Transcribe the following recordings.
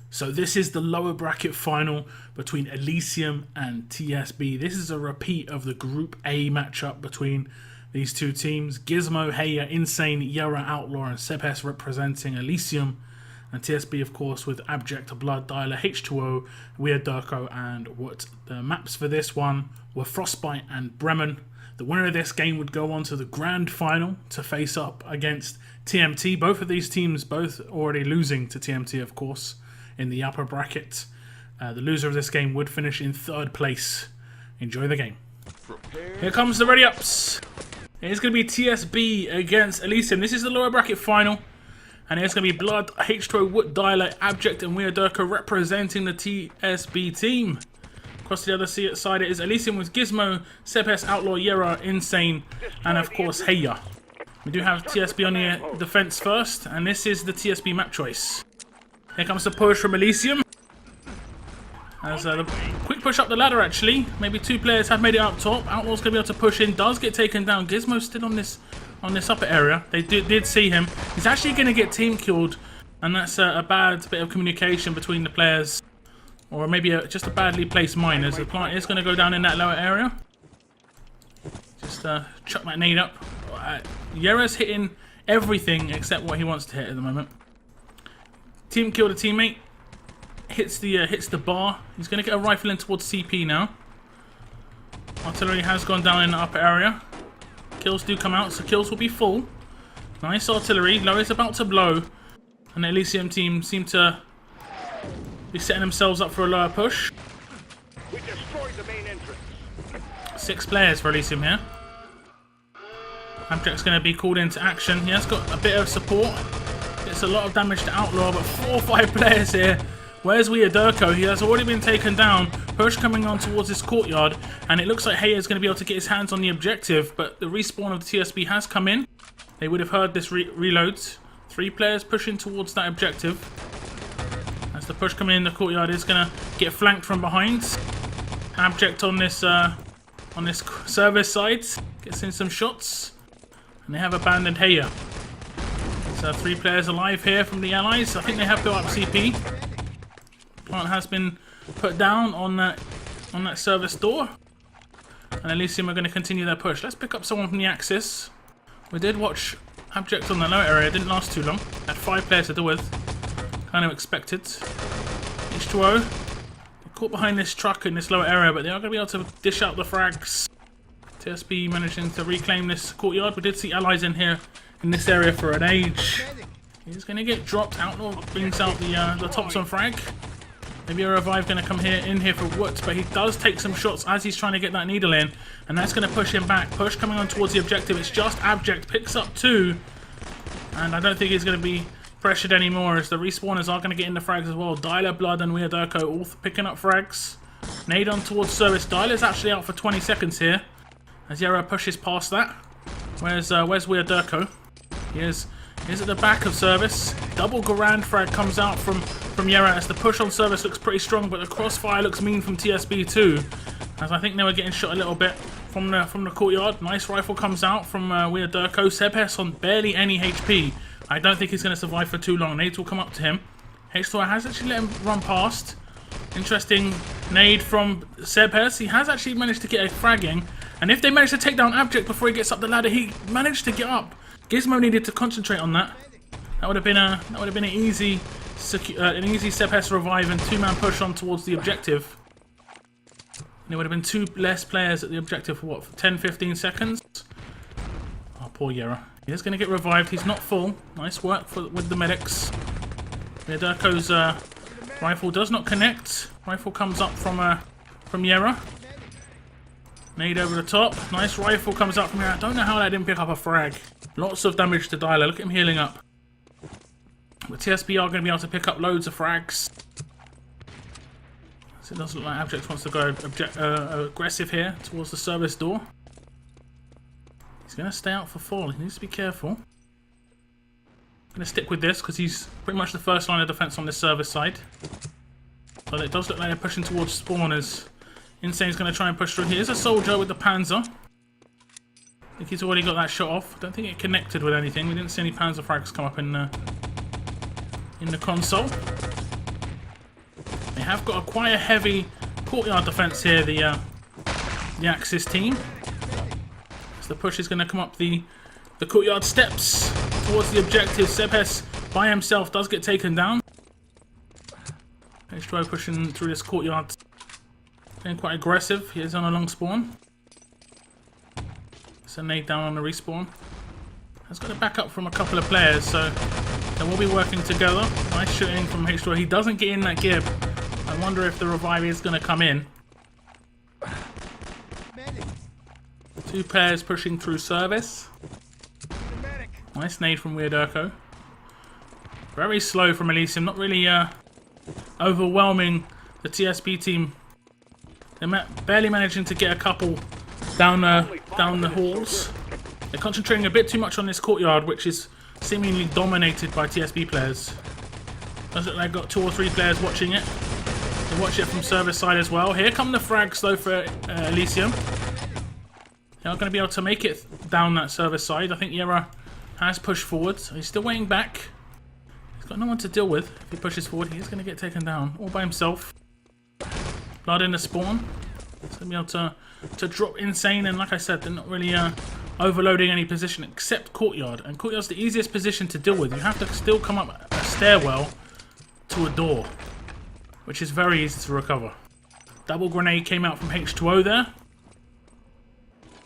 So this is the lower bracket final between ELYSIUM and TSB. This is a repeat of the Group A matchup between these two teams. Gizmo, Heya, Insane, Yera, Outlaw, and Sebes representing ELYSIUM. And TSB, of course, with Abject, Blood, Dialer, H2O, Weird Durko, and What. The maps for this one were Frostbite and Bremen. The winner of this game would go on to the grand final to face up against TMT. Both of these teams both already losing to TMT, of course, in the upper bracket. The loser of this game would finish in 3rd place. Enjoy the game. Here comes the ready-ups. It's going to be TSB against ELYSIUM. This is the lower bracket final. And it's going to be Blood, H2O, Wood, Dialer, Abject, and Weird Durko representing the TSB team. Across the other side it is ELYSIUM with Gizmo, Sebes, Outlaw, Yera, Insane, and of course Heya. We do have TSB on the defense first, and this is the TSB map choice. Here comes the push from ELYSIUM. As the quick push up the ladder, actually. Maybe 2 players have made it up top. Outlaw's going to be able to push in. Does get taken down. Gizmo's still on this upper area. They did see him. He's actually going to get team killed. And that's a bad bit of communication between the players. Or maybe just a badly placed mine. As the plant is going to go down in that lower area. Just chuck that nade up. Yera's hitting everything except what he wants to hit at the moment. Team killed a teammate. Hits the bar. He's going to get a rifle in towards CP now. Artillery has gone down in the upper area. Kills do come out, so kills will be full. Nice artillery. Low is about to blow. And the ELYSIUM team seem to be setting themselves up for a lower push. We destroyed the main entrance. 6 players for ELYSIUM here. Abject's going to be called into action. He has got a bit of support. It's a lot of damage to Outlaw, but 4 or 5 players here. Where's Weird Durko? He has already been taken down. Push coming on towards this courtyard, and it looks like Heya is going to be able to get his hands on the objective, but the respawn of the TSB has come in. They would have heard this reloads. 3 players pushing towards that objective. As the push coming in the courtyard is going to get flanked from behind. Abject on this service side gets in some shots, and they have abandoned Heya. So 3 players alive here from the allies. I think they have built up CP. Plant has been put down on that service door, and ELYSIUM are going to continue their push. Let's pick up someone from the Axis. We did watch Abject on the low area. It didn't last too long. Had 5 players to deal with. Kind of expected. H2O caught behind this truck in this lower area, but they are going to be able to dish out the frags. TSB managing to reclaim this courtyard. We did see allies in here in this area for an age. He's going to get dropped. Outlaw brings out the tops on frag. Maybe a revive going to come in here for Woot, but he does take some shots as he's trying to get that needle in, and that's going to push him back. Push coming on towards the objective. It's just Abject picks up 2, and I don't think he's going to be pressured anymore as the respawners are going to get in the frags as well. Dialer, Blood, and Weird Durko all picking up frags. Nade on towards service. Dialer's actually out for 20 seconds here as Yera pushes past that. Where's Weird Durko? He is at the back of service. Double Garand frag comes out from Yera as the push on service looks pretty strong, but the crossfire looks mean from TSB too, as I think they were getting shot a little bit from the courtyard. Nice rifle comes out from Weird Durko. Sebes on barely any HP. I don't think he's going to survive for too long. Nades will come up to him. H2O has actually let him run past. Interesting nade from Sebes. He has actually managed to get a fragging, and if they manage to take down Abject before he gets up the ladder, he managed to get up. Gizmo needed to concentrate on that. That would have been an easy Sebes revive and 2-man push on towards the objective. And there would have been 2 less players at the objective for what, for 10-15 seconds? Oh, poor Yera. He is going to get revived. He's not full. Nice work with the medics. Durko's rifle does not connect. Rifle comes up from Yera. Nade over the top. Nice rifle comes out from Yera. I don't know how that didn't pick up a frag. Lots of damage to Dialer. Look at him healing up. But TSB are going to be able to pick up loads of frags. So it does look like Abject wants to go aggressive here towards the service door. He's going to stay out for fall. He needs to be careful. I'm going to stick with this because he's pretty much the first line of defense on this service side. So it does look like they're pushing towards spawners. Insane's going to try and push through. Here's a soldier with the Panzer. I think he's already got that shot off. I don't think it connected with anything. We didn't see any Panzer frags come up in the console. have got quite a heavy courtyard defense here, the Axis team. So the push is going to come up the courtyard steps towards the objective. Sebes by himself does get taken down. H2O pushing through this courtyard. Getting quite aggressive. He is on a long spawn. It's a nade down on the respawn. Has got a backup from a couple of players, so they will be working together. Nice shooting from H2O. He doesn't get in that gib. I wonder if the revive is going to come in. Two players pushing through service. Nice nade from Weird-Urko. Very slow from ELYSIUM. Not really overwhelming the TSB team. They're barely managing to get a couple down the halls. They're concentrating a bit too much on this courtyard, which is seemingly dominated by TSB players. Does look like they've got 2 or 3 players watching it. They watch it from service side as well. Here come the frags though for ELYSIUM. They're not going to be able to make it down that service side. I think Yera has pushed forward. So he's still waiting back. He's got no one to deal with. If he pushes forward, he's going to get taken down all by himself. Blood in the spawn. He's going to be able to drop insane. And like I said, they're not really overloading any position except courtyard. And courtyard's the easiest position to deal with. You have to still come up a stairwell to a door, which is very easy to recover. Double grenade came out from H2O there.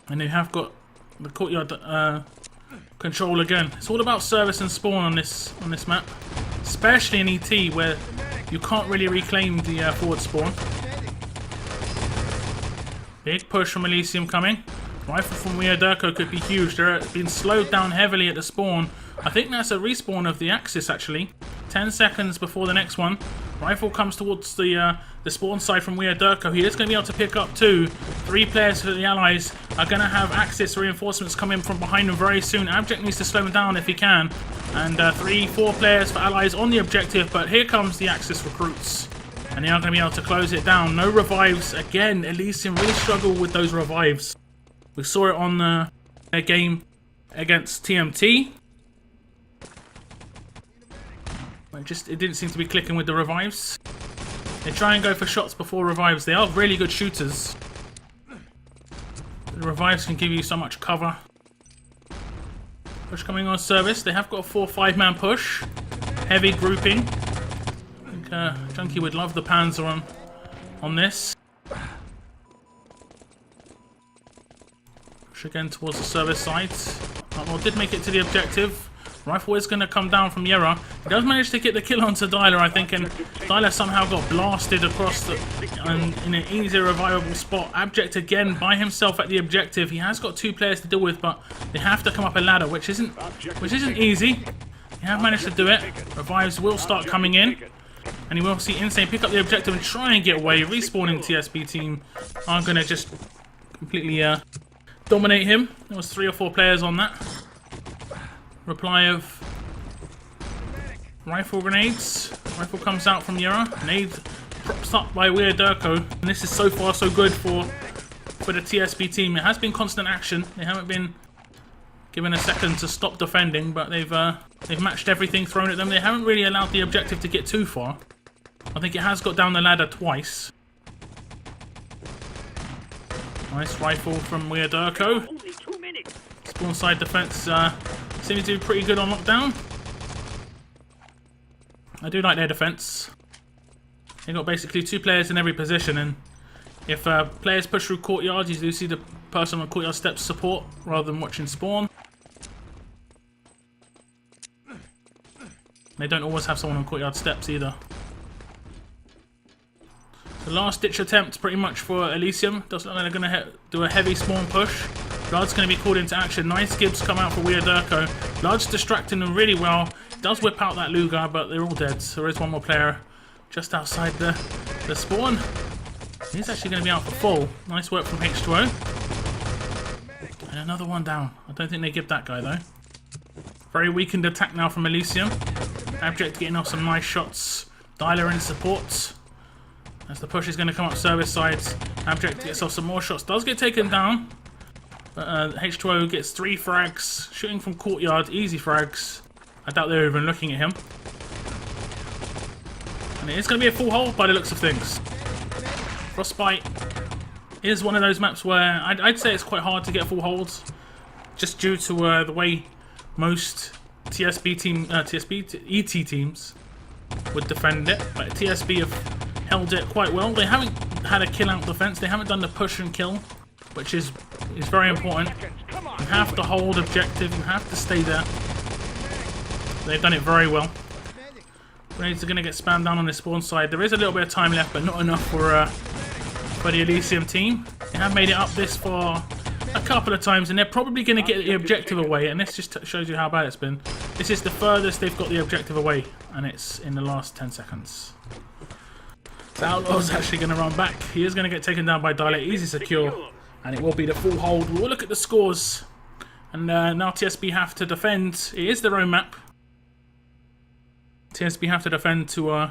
And they have got the courtyard control again. It's all about service and spawn on this map, especially in ET where you can't really reclaim the forward spawn. Big push from ELYSIUM coming. Rifle from Weird-Urko could be huge. They're being slowed down heavily at the spawn. I think that's a respawn of the Axis actually. 10 seconds before the next one. Rifle comes towards the spawn side from Weird-Urko. He is going to be able to pick up 2. 3 players for the Allies are going to have Axis reinforcements coming from behind them very soon. Abject needs to slow them down if he can. And 3, 4 players for Allies on the objective. But here comes the Axis recruits. And they are going to be able to close it down. No revives. Again, ELYSIUM really struggle with those revives. We saw it on their game against TMT. It didn't seem to be clicking with the revives. They try and go for shots before revives. They are really good shooters. The revives can give you so much cover. Push coming on service. They have got a 4-5 man push. Heavy grouping. I think Junkie would love the Panzer on this. Push again towards the service side. Well, did make it to the objective. Rifle is going to come down from Yera. He does manage to get the kill onto Dyler, I think, and Dyler somehow got blasted across in an easy revivable spot. Abject again by himself at the objective. He has got 2 players to deal with, but they have to come up a ladder, which isn't easy. They have managed to do it. Revives will start coming in, and you will see Insane pick up the objective and try and get away. Respawning TSB team are going to just completely dominate him. There was 3 or 4 players on that. Reply of rifle grenades. Rifle comes out from Yera. Nade props up by Weird-Urko. And this is so far so good for the TSB team. It has been constant action. They haven't been given a second to stop defending, but they've matched everything thrown at them. They haven't really allowed the objective to get too far. I think it has got down the ladder twice. Nice rifle from Weird-Urko. Spawn side defense seems to be pretty good on lockdown. I do like their defense. They've got basically 2 players in every position, and if players push through courtyards, you do see the person on courtyard steps support rather than watching spawn. They don't always have someone on courtyard steps either. The last ditch attempt pretty much for ELYSIUM. Doesn't look like they're going to do a heavy spawn push. Blood's going to be called into action. Nice Gibbs come out for Weird-Urko. Blood's distracting them really well. Does whip out that Luger, but they're all dead. So there is one more player just outside the spawn. He's actually going to be out for full. Nice work from H2O. And another one down. I don't think they give that guy though. Very weakened attack now from ELYSIUM. Abject getting off some nice shots. Dyler in support. As the push is going to come up service sides. Abject gets off some more shots. Does get taken down. But H2O gets 3 frags. Shooting from courtyard. Easy frags. I doubt they're even looking at him. And it is going to be a full hold by the looks of things. Frostbite is one of those maps where I'd say it's quite hard to get full holds, just due to the way most ET teams would defend it. But TSB have held it quite well. They haven't had a kill out defense. They haven't done the push and kill, which is very important. You have to hold objective. You have to stay there. They've done it very well. Grenades are going to get spammed down on the spawn side. There is a little bit of time left, but not enough for the ELYSIUM team. They have made it up this far a couple of times, and they're probably going to get the objective away. And this just shows you how bad it's been. This is the furthest they've got the objective away, and it's in the last 10 seconds. So Outlaw's actually going to run back. He is going to get taken down by Dilate. Easy secure, and it will be the full hold. We'll look at the scores, and now TSB have to defend. It is their own map. TSB have to defend to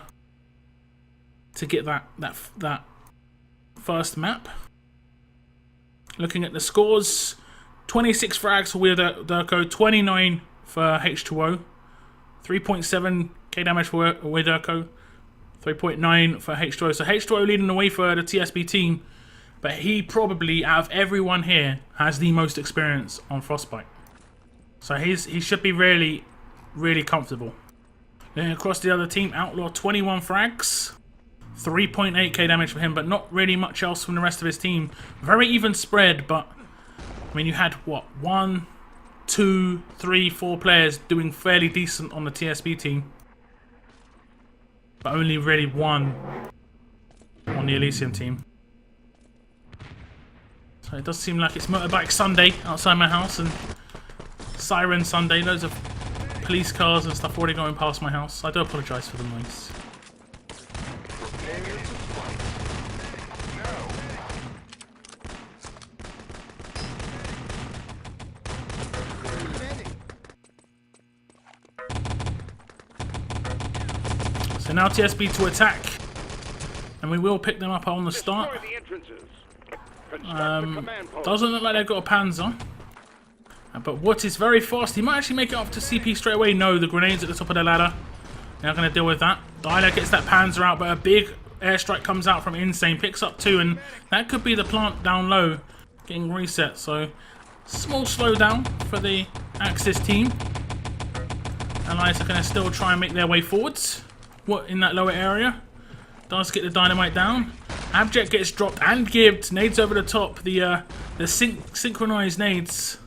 get that first map. Looking at the scores, 26 frags for Weirderco, 29 for H2O, 3.7 K damage for Weirderco, 3.9 for H2O. So H2O leading the way for the TSB team, but he probably, out of everyone here, has the most experience on Frostbite. So he should be really, really comfortable. Then across the other team, Outlaw 21 frags, 3.8 K damage for him, but not really much else from the rest of his team. Very even spread, but I mean, you had what, 1, 2, 3, 4 players doing fairly decent on the TSB team, but only really one on the ELYSIUM team. So it does seem like it's Motorbike Sunday outside my house, and Siren Sunday. Loads of police cars and stuff already going past my house. I do apologise for the noise. So now TSB to attack, and we will pick them up on the start. Doesn't look like they've got a Panzer. But Wood is very fast. He might actually make it up to CP straight away. No, the grenades at the top of the ladder. They're not going to deal with that. Dyla gets that Panzer out, but a big airstrike comes out from Insane. Picks up 2, and that could be the plant down low getting reset. So, small slowdown for the Axis team. Allies are going to still try and make their way forwards. What in that lower area? Does get the dynamite down. Abject gets dropped and gibbed. Nades over the top. The synchronized nades.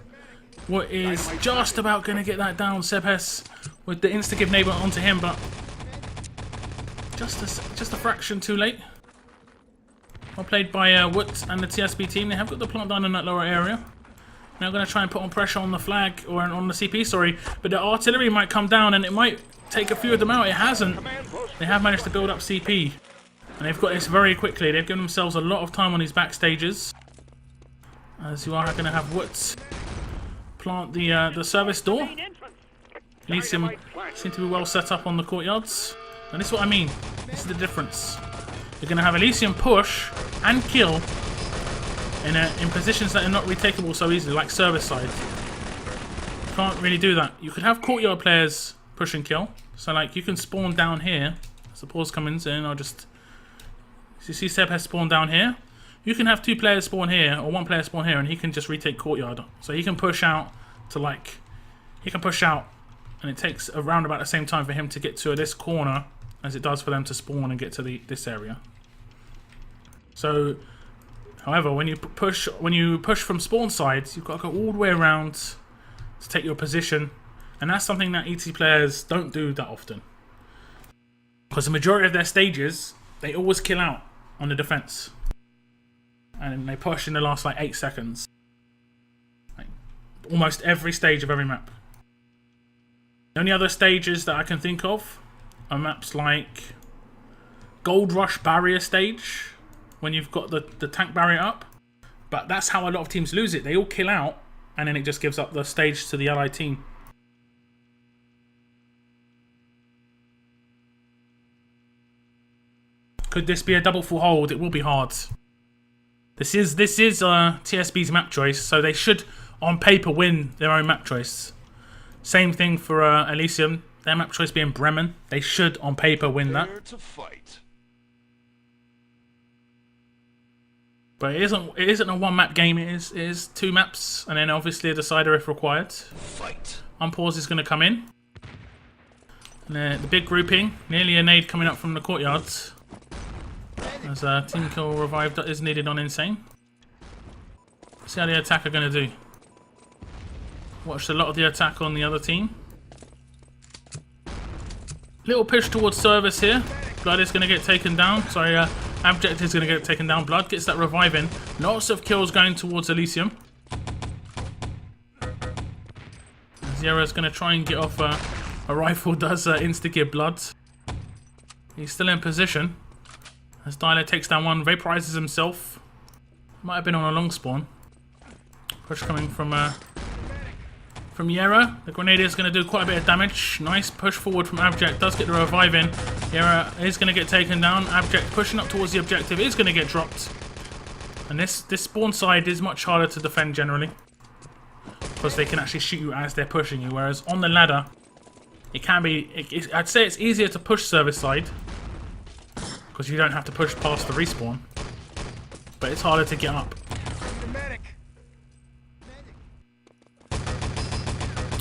What is just about going to get that down. Sebes with the insta-give neighbor onto him, but just a fraction too late. Well played by Wood and the TSB team. They have got the plant down in that lower area. Now going to try and put on pressure on the flag, or on the CP, sorry. But the artillery might come down, and it might take a few of them out. It hasn't. They have managed to build up CP. And they've got this very quickly. They've given themselves a lot of time on these backstages. As you are going to have Wood plant the service door. ELYSIUM seem to be well set up on the courtyards. And this is what I mean. This is the difference. You're going to have ELYSIUM push and kill in positions that are not retakeable so easily, like service side. You can't really do that. You could have courtyard players push and kill. So like you can spawn down here. As the pause comes in, I'll just... So you see Seb has spawned down here. You can have 2 players spawn here, or 1 player spawn here, and he can just retake courtyard. So he can push out to like... He can push out, and it takes around about the same time for him to get to this corner as it does for them to spawn and get to this area. So, however, when you push from spawn sides, you've got to go all the way around to take your position, and that's something that ET players don't do that often. Because the majority of their stages, they always kill out on the defense. And they push in the last like 8 seconds. Like, almost every stage of every map. The only other stages that I can think of are maps like Gold Rush Barrier stage, when you've got the tank barrier up. But that's how a lot of teams lose it. They all kill out, and then it just gives up the stage to the allied team. Could this be a double full hold? It will be hard. This is TSB's map choice, so they should, on paper, win their own map choice. Same thing for ELYSIUM. Their map choice being Bremen. They should, on paper, win that. Dare to fight. But it isn't a one-map game. It is 2 maps, and then obviously a decider if required. Fight. Unpause is going to come in. And the big grouping. Nearly a nade coming up from the courtyards. As a team kill revive is needed on Insane. See how the attack are going to do. Watched a lot of the attack on the other team. Little push towards service here. Blood is going to get taken down. Sorry, Abject is going to get taken down. Blood gets that revive in. Lots of kills going towards ELYSIUM. Zero is going to try and get off a rifle. Does insta-give Blood. He's still in position. As Dialer takes down one. Vaporizes himself. Might have been on a long spawn. Push coming from Yera. The Grenadier is going to do quite a bit of damage. Nice push forward from Abject. Does get the revive in. Yera is going to get taken down. Abject pushing up towards the objective is going to get dropped. And this spawn side is much harder to defend generally, because they can actually shoot you as they're pushing you. Whereas on the ladder, it can be... I'd say it's easier to push service side, because you don't have to push past the respawn. But it's harder to get up.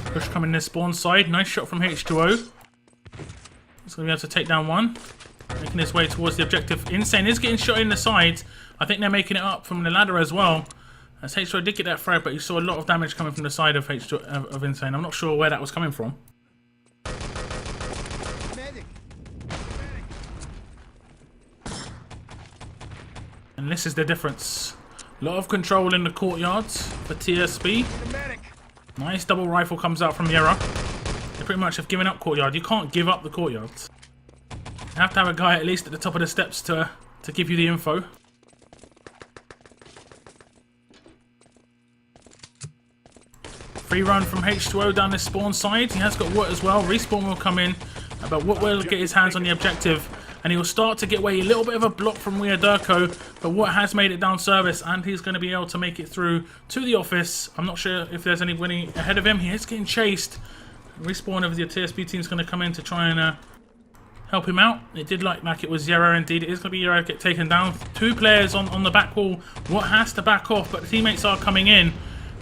Push coming this spawn side. Nice shot from H2O. He's going to be able to take down one. Making his way towards the objective. Insane is getting shot in the sides. I think they're making it up from the ladder as well. As H2O did get that frag, but you saw a lot of damage coming from the side of of Insane. I'm not sure where that was coming from. And this is the difference. A lot of control in the courtyards for TSB. Nice double rifle comes out from Yera. They pretty much have given up courtyard. You can't give up the courtyards. You have to have a guy at least at the top of the steps to give you the info. Free run from H2O down this spawn side. He has got Wood as well. Respawn will come in, but Wood will get his hands on the objective. And he will start to get away. A little bit of a block from Weirderko, but Wood has made it down service, and he's going to be able to make it through to the office. I'm not sure if there's anybody ahead of him. He is getting chased. Respawn of the TSB team is going to come in to try and help him out. It did look like it was Yera indeed. It is going to be Yera get taken down. 2 players on the back wall. Wood has to back off, but the teammates are coming in.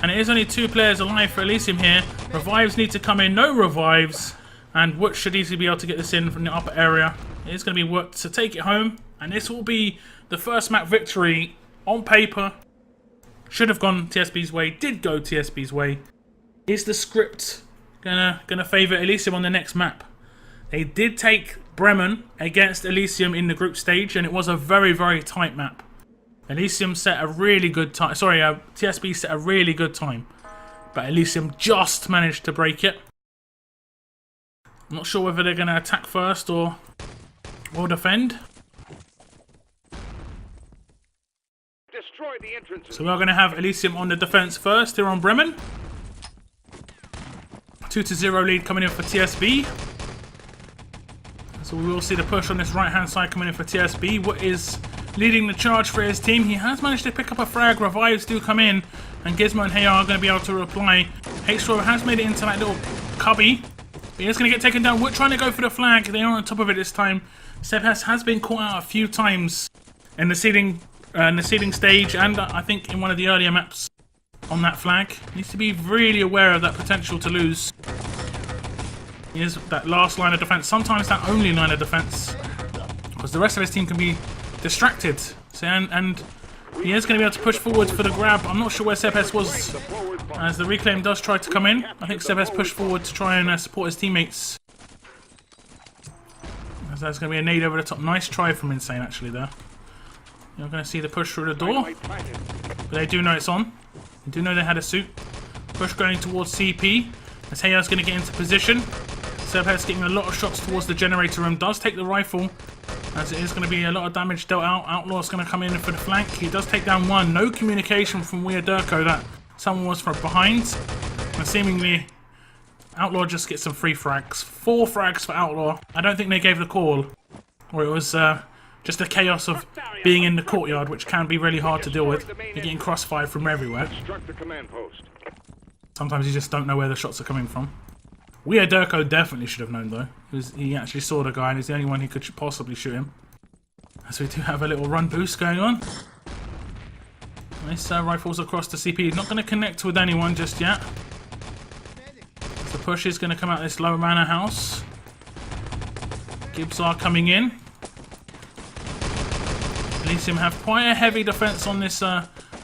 And it is only 2 players alive for ELYSIUM here. Revives need to come in. No revives. And Wood should easily be able to get this in from the upper area. It is going to be Wood to take it home. And this will be the first map victory on paper. Should have gone TSB's way. Did go TSB's way. Is the script gonna favour ELYSIUM on the next map? They did take Bremen against ELYSIUM in the group stage. And it was a very, very tight map. ELYSIUM set a really good time. Sorry, TSB set a really good time. But ELYSIUM just managed to break it. I'm not sure whether they're going to attack first or defend. Destroy the entrances. So we're going to have ELYSIUM on the defense first here on Bremen. 2-0 lead coming in for TSB. So we will see the push on this right-hand side coming in for TSB. What is leading the charge for his team? He has managed to pick up a frag. Revives do come in, and Gizmo and Hey are going to be able to reply. H4 has made it into that little cubby. He is going to get taken down. We're trying to go for the flag. They are on top of it this time. Sebas has been caught out a few times in the seeding stage, and I think in one of the earlier maps on that flag. Needs to be really aware of that potential to lose. He is that last line of defense. Sometimes that only line of defense, because the rest of his team can be distracted. So, and he is going to be able to push forward for the grab. I'm not sure where Sebas was, as the reclaim does try to come in. I think Sebas pushed forward to try and support his teammates. As there's going to be a nade over the top. Nice try from Insane actually there. You're going to see the push through the door, but they do know it's on. They do know they had a suit. Push going towards CP. As Heya's going to get into position. Sebas getting a lot of shots towards the generator room. Does take the rifle, as it is going to be a lot of damage dealt out. Outlaw's going to come in for the flank. He does take down one. No communication from Weirderko that someone was from behind. And seemingly, Outlaw just gets some free frags. 4 frags for Outlaw. I don't think they gave the call. Or it was just the chaos of being in the courtyard, which can be really hard to deal with. You're getting crossfire from everywhere. Sometimes you just don't know where the shots are coming from. Durko definitely should have known though. He actually saw the guy and he's the only one who could possibly shoot him. So we do have a little run boost going on. Nice rifles across the CP. Not going to connect with anyone just yet. The push is going to come out of this low manor house. Gibbs are coming in. ELYSIUM have quite a heavy defense on this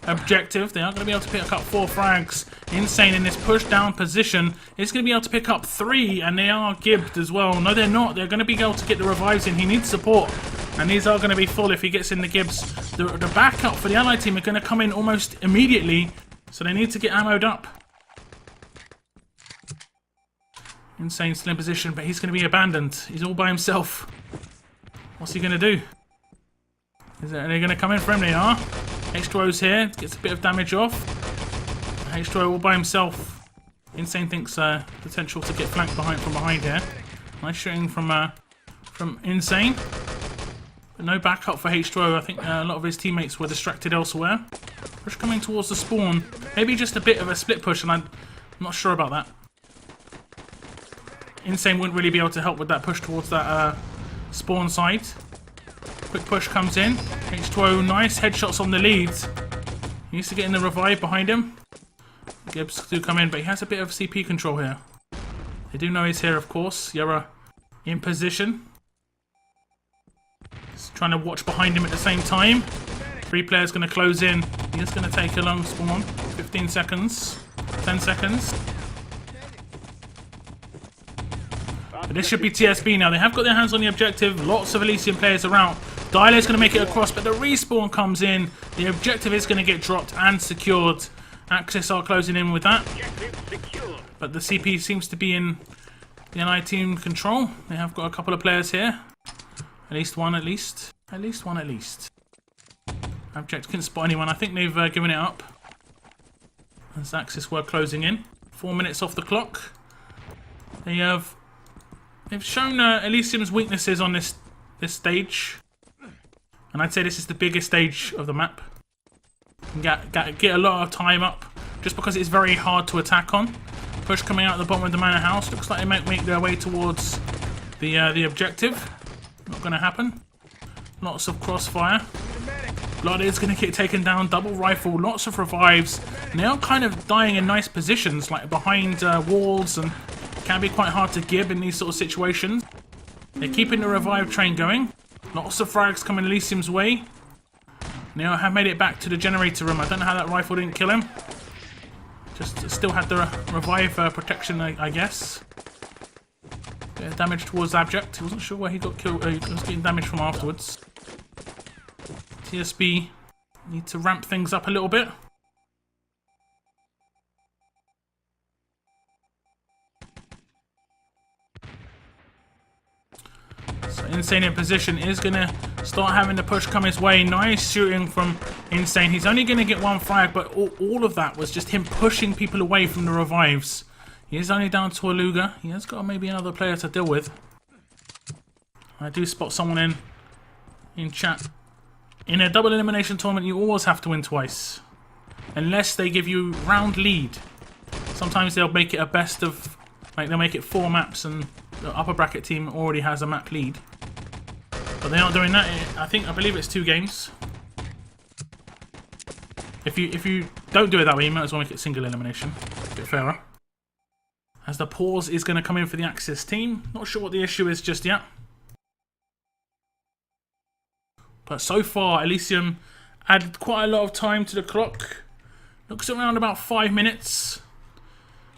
objective. They are going to be able to pick up 4 frags. Insane in this push down position is going to be able to pick up 3, and they are gibbed as well. No, they're not. They're going to be able to get the revives in. He needs support, and these are going to be full if he gets in the gibbs. The backup for the Allied team are going to come in almost immediately, so they need to get ammoed up. Insane still in position, but he's going to be abandoned. He's all by himself. What's he going to do? Are they going to come in for him? They are. H2O's here. Gets a bit of damage off. H2O all by himself. Insane thinks potential to get flanked from behind here. Nice shooting from Insane. But no backup for H2O. I think a lot of his teammates were distracted elsewhere. Push coming towards the spawn. Maybe just a bit of a split push, and I'm not sure about that. Insane wouldn't really be able to help with that push towards that spawn side. Quick push comes in. H2O, nice headshots on the leads. He needs to get in the revive behind him. Gibbs do come in, but he has a bit of CP control here. They do know he's here, of course. Yara in position. He's trying to watch behind him at the same time. 3 players going to close in. He's going to take a long spawn. 15 seconds. 10 seconds. But this should be TSB now. They have got their hands on the objective. Lots of ELYSIUM players are out. Dialer's going to make it across, but the respawn comes in. The objective is going to get dropped and secured. Axis are closing in with that. But the CP seems to be in the NI team control. They have got a couple of players here. At least one, at least. At least one, at least. Object couldn't spot anyone. I think they've given it up. As Axis were closing in. 4 minutes off the clock. They've shown ELYSIUM's weaknesses on this stage. And I'd say this is the biggest stage of the map. Get a lot of time up, just because it's very hard to attack on. Push coming out of the bottom of the manor house. Looks like they might make their way towards the objective. Not going to happen. Lots of crossfire. Blood is going to get taken down. Double rifle. Lots of revives. And they are kind of dying in nice positions, like behind walls, and it can be quite hard to gib in these sort of situations. They're keeping the revive train going. Lots of frags coming ELYSIUM's way. Now have made it back to the generator room. I don't know how that rifle didn't kill him. Just still had the revive protection, I guess. Bit of damage towards Abject. He wasn't sure where he got killed. He was getting damage from afterwards. TSB need to ramp things up a little bit. So Insane in position is going to start having the push come his way. Nice shooting from Insane. He's only going to get 1 frag, but all of that was just him pushing people away from the revives. He is only down to a Luger. He has got maybe another player to deal with. I do spot someone in chat. In a double elimination tournament, you always have to win twice. Unless they give you round lead. Sometimes they'll make it a best of... Like, they'll make it 4 maps and the upper bracket team already has a map lead. But they're not doing that. I believe it's 2 games. If you don't do it that way, you might as well make it single elimination. A bit fairer. As the pause is going to come in for the Axis team. Not sure what the issue is just yet. But so far, ELYSIUM added quite a lot of time to the clock. Looks around about 5 minutes.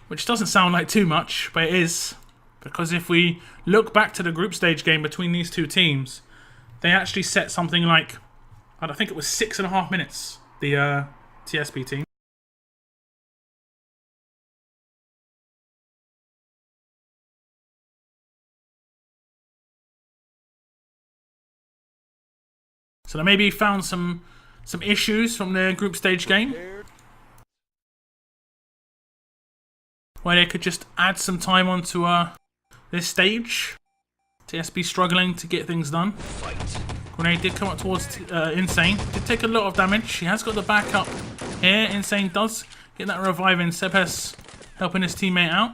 Which doesn't sound like too much, but it is. Because if we look back to the group stage game between these 2 teams, they actually set something like, I think it was 6.5 minutes, the TSB team. So they maybe found some issues from their group stage game, where they could just add some time onto this stage. TSB struggling to get things done. Grenade did come up towards Insane. Did take a lot of damage. He has got the backup here. Insane does get that revive in. Sebes helping his teammate out.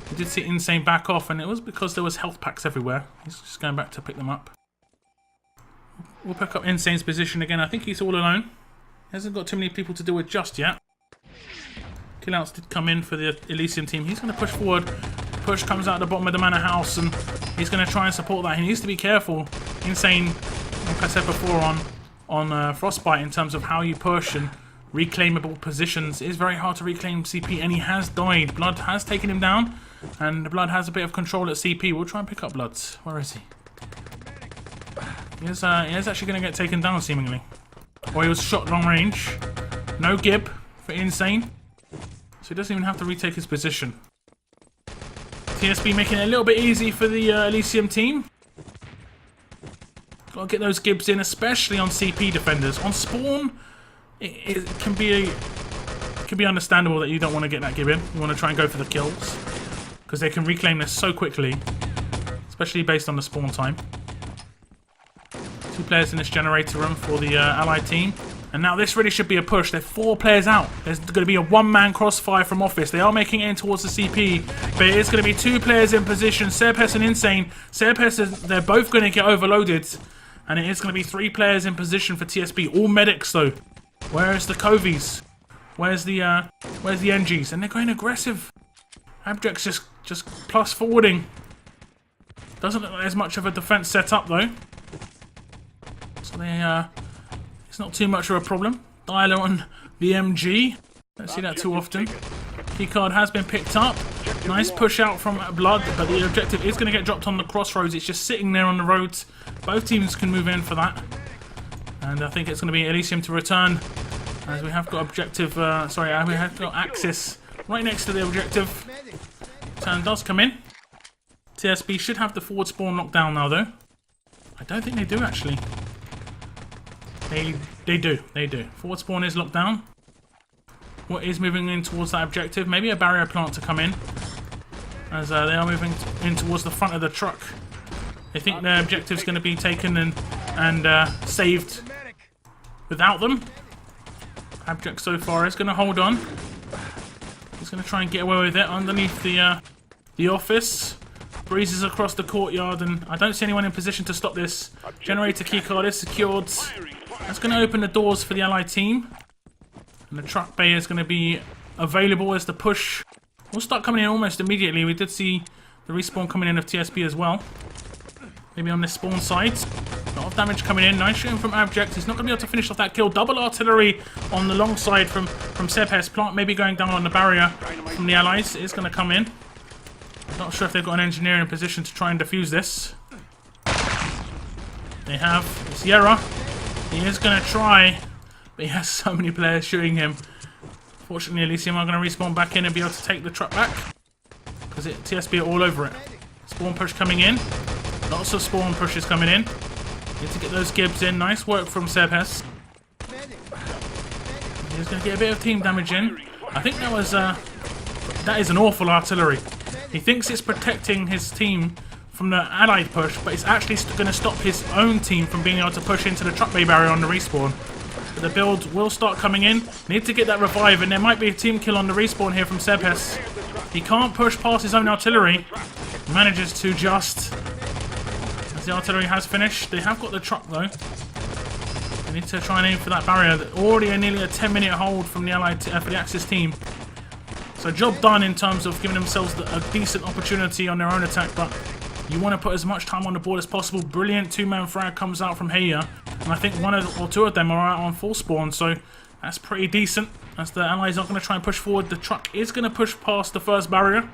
We did see Insane back off, and it was because there was health packs everywhere. He's just going back to pick them up. We'll pick up Insane's position again. I think he's all alone. He hasn't got too many people to deal with just yet. Killouts did come in for the Elysium team. He's going to push forward. The push comes out the bottom of the manor house, and he's going to try and support that. He needs to be careful. Insane, like I said before, on Frostbite in terms of how you push and reclaimable positions. It is very hard to reclaim CP, and he has died. Blood has taken him down, and Blood has a bit of control at CP. We'll try and pick up Bloods. Where is he? He is actually going to get taken down, seemingly. Or he was shot long range. No Gib for Insane. So he doesn't even have to retake his position. TSB making it a little bit easy for the Elysium team. Got to get those Gibs in, especially on CP defenders. On spawn, it can be understandable that you don't want to get that Gib in. You want to try and go for the kills, because they can reclaim this so quickly, especially based on the spawn time. 2 players in this generator room for the allied team. And now this really should be a push. They're 4 players out. There's going to be a one-man crossfire from office. They are making it in towards the CP, but it is going to be 2 players in position. Serpes and Insane. Serpes, they're both going to get overloaded. And it is going to be 3 players in position for TSB. All medics, though. Where's the Covies? Where's the NGs? And they're going aggressive. Abject's just plus forwarding. Doesn't look like there's much of a defense set up, though. So they, it's not too much of a problem. Dialer on the MG. Don't see that too often. Keycard has been picked up. Nice push out from Blood, but the objective is going to get dropped on the crossroads. It's just sitting there on the roads. Both teams can move in for that. And I think it's going to be Elysium to return, as we have got objective, we have got Axis right next to the objective. Turn does come in. TSB should have the forward spawn locked down now, though. I don't think they do, actually. They do. Forward spawn is locked down. What is moving in towards that objective? Maybe a barrier plant to come in, as they are moving in towards the front of the truck. They think their objective's going to be taken and saved without them. Abject so far is going to hold on. He's going to try and get away with it underneath the office. Breezes across the courtyard, and I don't see anyone in position to stop this. Generator keycard is secured. That's going to open the doors for the allied team. And the truck bay is going to be available as the push will start coming in almost immediately. We did see the respawn coming in of TSB as well. Maybe on this spawn side. A lot of damage coming in. Nice shooting from Abject. He's not going to be able to finish off that kill. Double artillery on the long side from Sebhes. Plant maybe going down on the barrier from the allies. It is going to come in. Not sure if they've got an engineer in position to try and defuse this. They have Sierra. He is going to try, but he has so many players shooting him. Fortunately, Elysium are going to respawn back in and be able to take the truck back, because TSB are all over it. Spawn push coming in. Lots of spawn pushes coming in. Need to get those Gibbs in. Nice work from Sebhes. He's going to get a bit of team damage in. I think that is an awful artillery. He thinks it's protecting his team from the allied push, but it's actually going to stop his own team from being able to push into the truck bay barrier on the respawn. But the build will start coming in. Need to get that revive, and there might be a team kill on the respawn here from Sebhes. He can't push past his own artillery. Manages to just, as the artillery has finished. They have got the truck, though. They need to try and aim for that barrier. Already nearly a 10-minute hold from the allied for the Axis team. So job done in terms of giving themselves a decent opportunity on their own attack, but you want to put as much time on the board as possible. Brilliant 2-man frag comes out from Heya, and I think 1 or 2 of them are out on full spawn, so that's pretty decent, as the allies are going to try and push forward. The truck is going to push past the first barrier,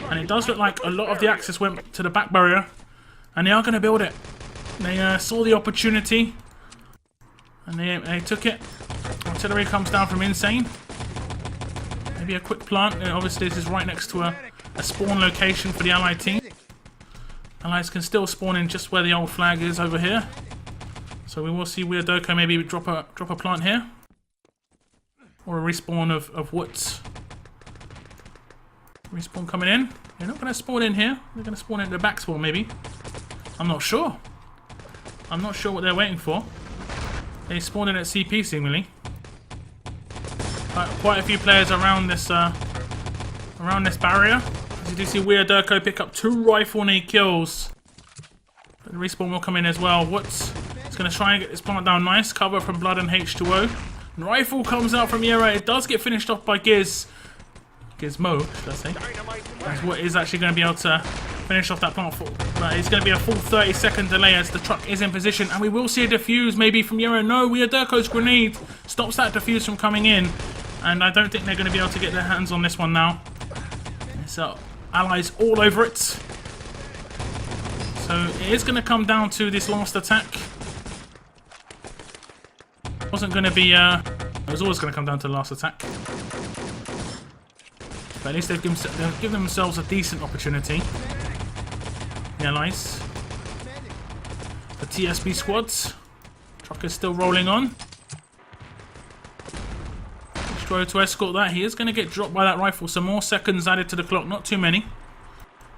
and it does look like a lot of the Axis went to the back barrier, and they are going to build it. They saw the opportunity, and they took it. Artillery comes down from Insane. Maybe a quick plant. Obviously, this is right next to a spawn location for the allied team. Allies can still spawn in just where the old flag is over here. So we will see Weirdoko maybe drop a plant here. Or a respawn of Woods. Respawn coming in. They're not going to spawn in here. They're going to spawn in the back spawn maybe. I'm not sure. I'm not sure what they're waiting for. They spawned in at CP seemingly. Quite a few players around this barrier. As you do see Weirderko pick up 2 rifle nade kills. But the respawn will come in as well. What's going to try and get this plant down. Nice cover from Blood and H2O. And rifle comes out from Yera. It does get finished off by Gizmo, should I say. That's what is actually going to be able to finish off that plant. But it's going to be a full 30-second delay as the truck is in position. And we will see a defuse maybe from Yera. No, Weirderko's grenade stops that defuse from coming in. And I don't think they're going to be able to get their hands on this one now. So, allies all over it. So, it is going to come down to this last attack. It wasn't going to be, it was always going to come down to the last attack. But at least they've given themselves a decent opportunity. Yeah, nice. The TSB squads. Truck is still rolling on. Try to escort that. He is going to get dropped by that rifle. Some more seconds added to the clock. Not too many.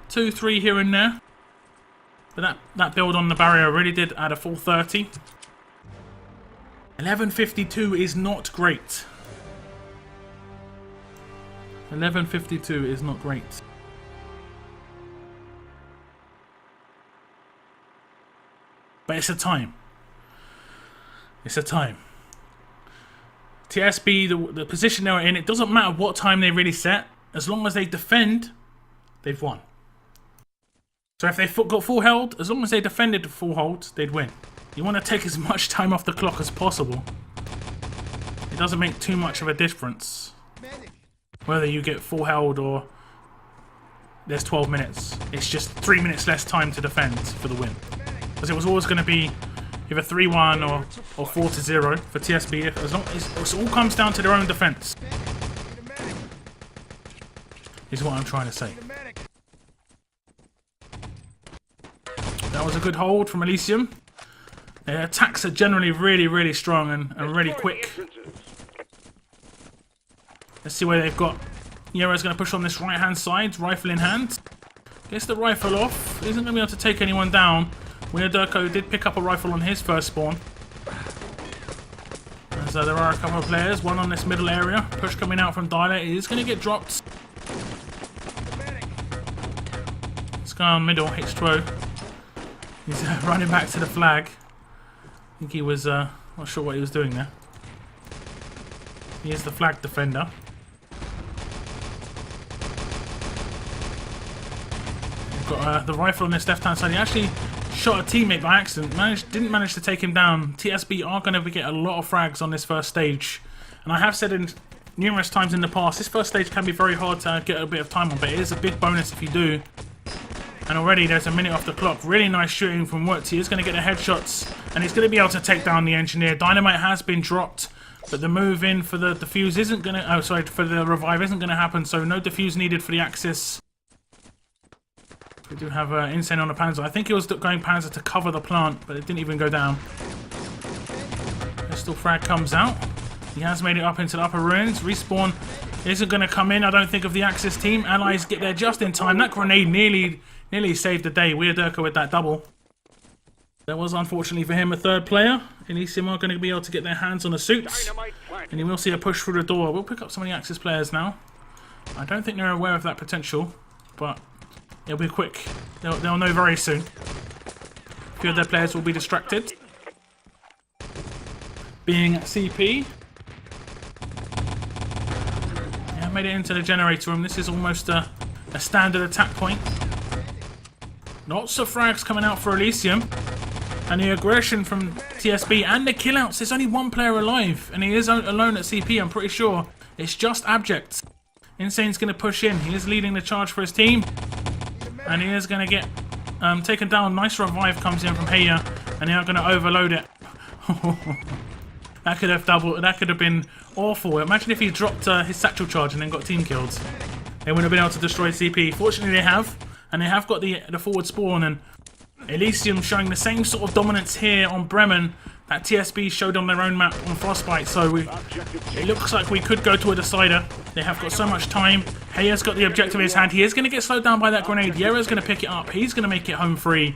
2, 3 here and there. But that build on the barrier really did add a full 30. 11:52 is not great. 11:52 is not great. But it's a time. It's a time. TSB, the position they were in, it doesn't matter what time they really set. As long as they defend, they've won. So if they've got full hold, as long as they defended the full hold, they'd win. You want to take as much time off the clock as possible. It doesn't make too much of a difference whether you get full held or there's 12 minutes. It's just 3 minutes less time to defend for the win. Because it was always going to be either 3-1 or 4-0 for TSB. As long as it all comes down to their own defense. Is what I'm trying to say. That was a good hold from ELYSIUM. Their attacks are generally really, really strong and really quick. Let's see where they've got. Yera's going to push on this right-hand side, rifle in hand. Gets the rifle off. Isn't going to be able to take anyone down. Weirderko did pick up a rifle on his first spawn. So there are a couple of players. One on this middle area. Push coming out from Dialer. He is going to get dropped. This guy on middle, H2O. He's running back to the flag. I think he was, not sure what he was doing there. He is the flag defender. We've got the rifle on this left-hand side. He actually shot a teammate by accident. Didn't manage to take him down. TSB are going to get a lot of frags on this first stage. And I have said in numerous times in the past, this first stage can be very hard to get a bit of time on, but it is a big bonus if you do. And already there's a minute off the clock. Really nice shooting from Wurtz. He is going to get the headshots. And he's going to be able to take down the engineer. Dynamite has been dropped. But the move in for the defuse isn't going to... Oh, sorry. For the revive isn't going to happen. So no defuse needed for the Axis. We do have Insane on the Panzer. I think he was going Panzer to cover the plant. But it didn't even go down. Pistol frag comes out. He has made it up into the upper ruins. Respawn isn't going to come in, I don't think, of the Axis team. Allies get there just in time. That grenade nearly saved the day. Weirderko with that double. There was, unfortunately for him, a third player. ELYSIUM are going to be able to get their hands on the suits. And you will see a push through the door. We'll pick up some of the Axis players now. I don't think they're aware of that potential. But it'll be quick. They'll know very soon. A few of their players will be distracted. Being at CP. Yeah, made it into the generator room. This is almost a standard attack point. Lots of frags coming out for ELYSIUM. And the aggression from TSB and the killouts. There's only one player alive. And he is alone at CP, I'm pretty sure. It's just Abject. Insane's going to push in. He is leading the charge for his team. And he is going to get taken down. Nice revive comes in from Heya. And they are going to overload it. That could have doubled. That could have been awful. Imagine if he dropped his satchel charge and then got team killed. They wouldn't have been able to destroy CP. Fortunately they have. And they have got the forward spawn, and ELYSIUM showing the same sort of dominance here on Bremen that TSB showed on their own map on Frostbite. So it looks like we could go to a decider. They have got so much time. Heya's got the objective in his hand. He is going to get slowed down by that grenade. Yera's going to pick it up. He's going to make it home free.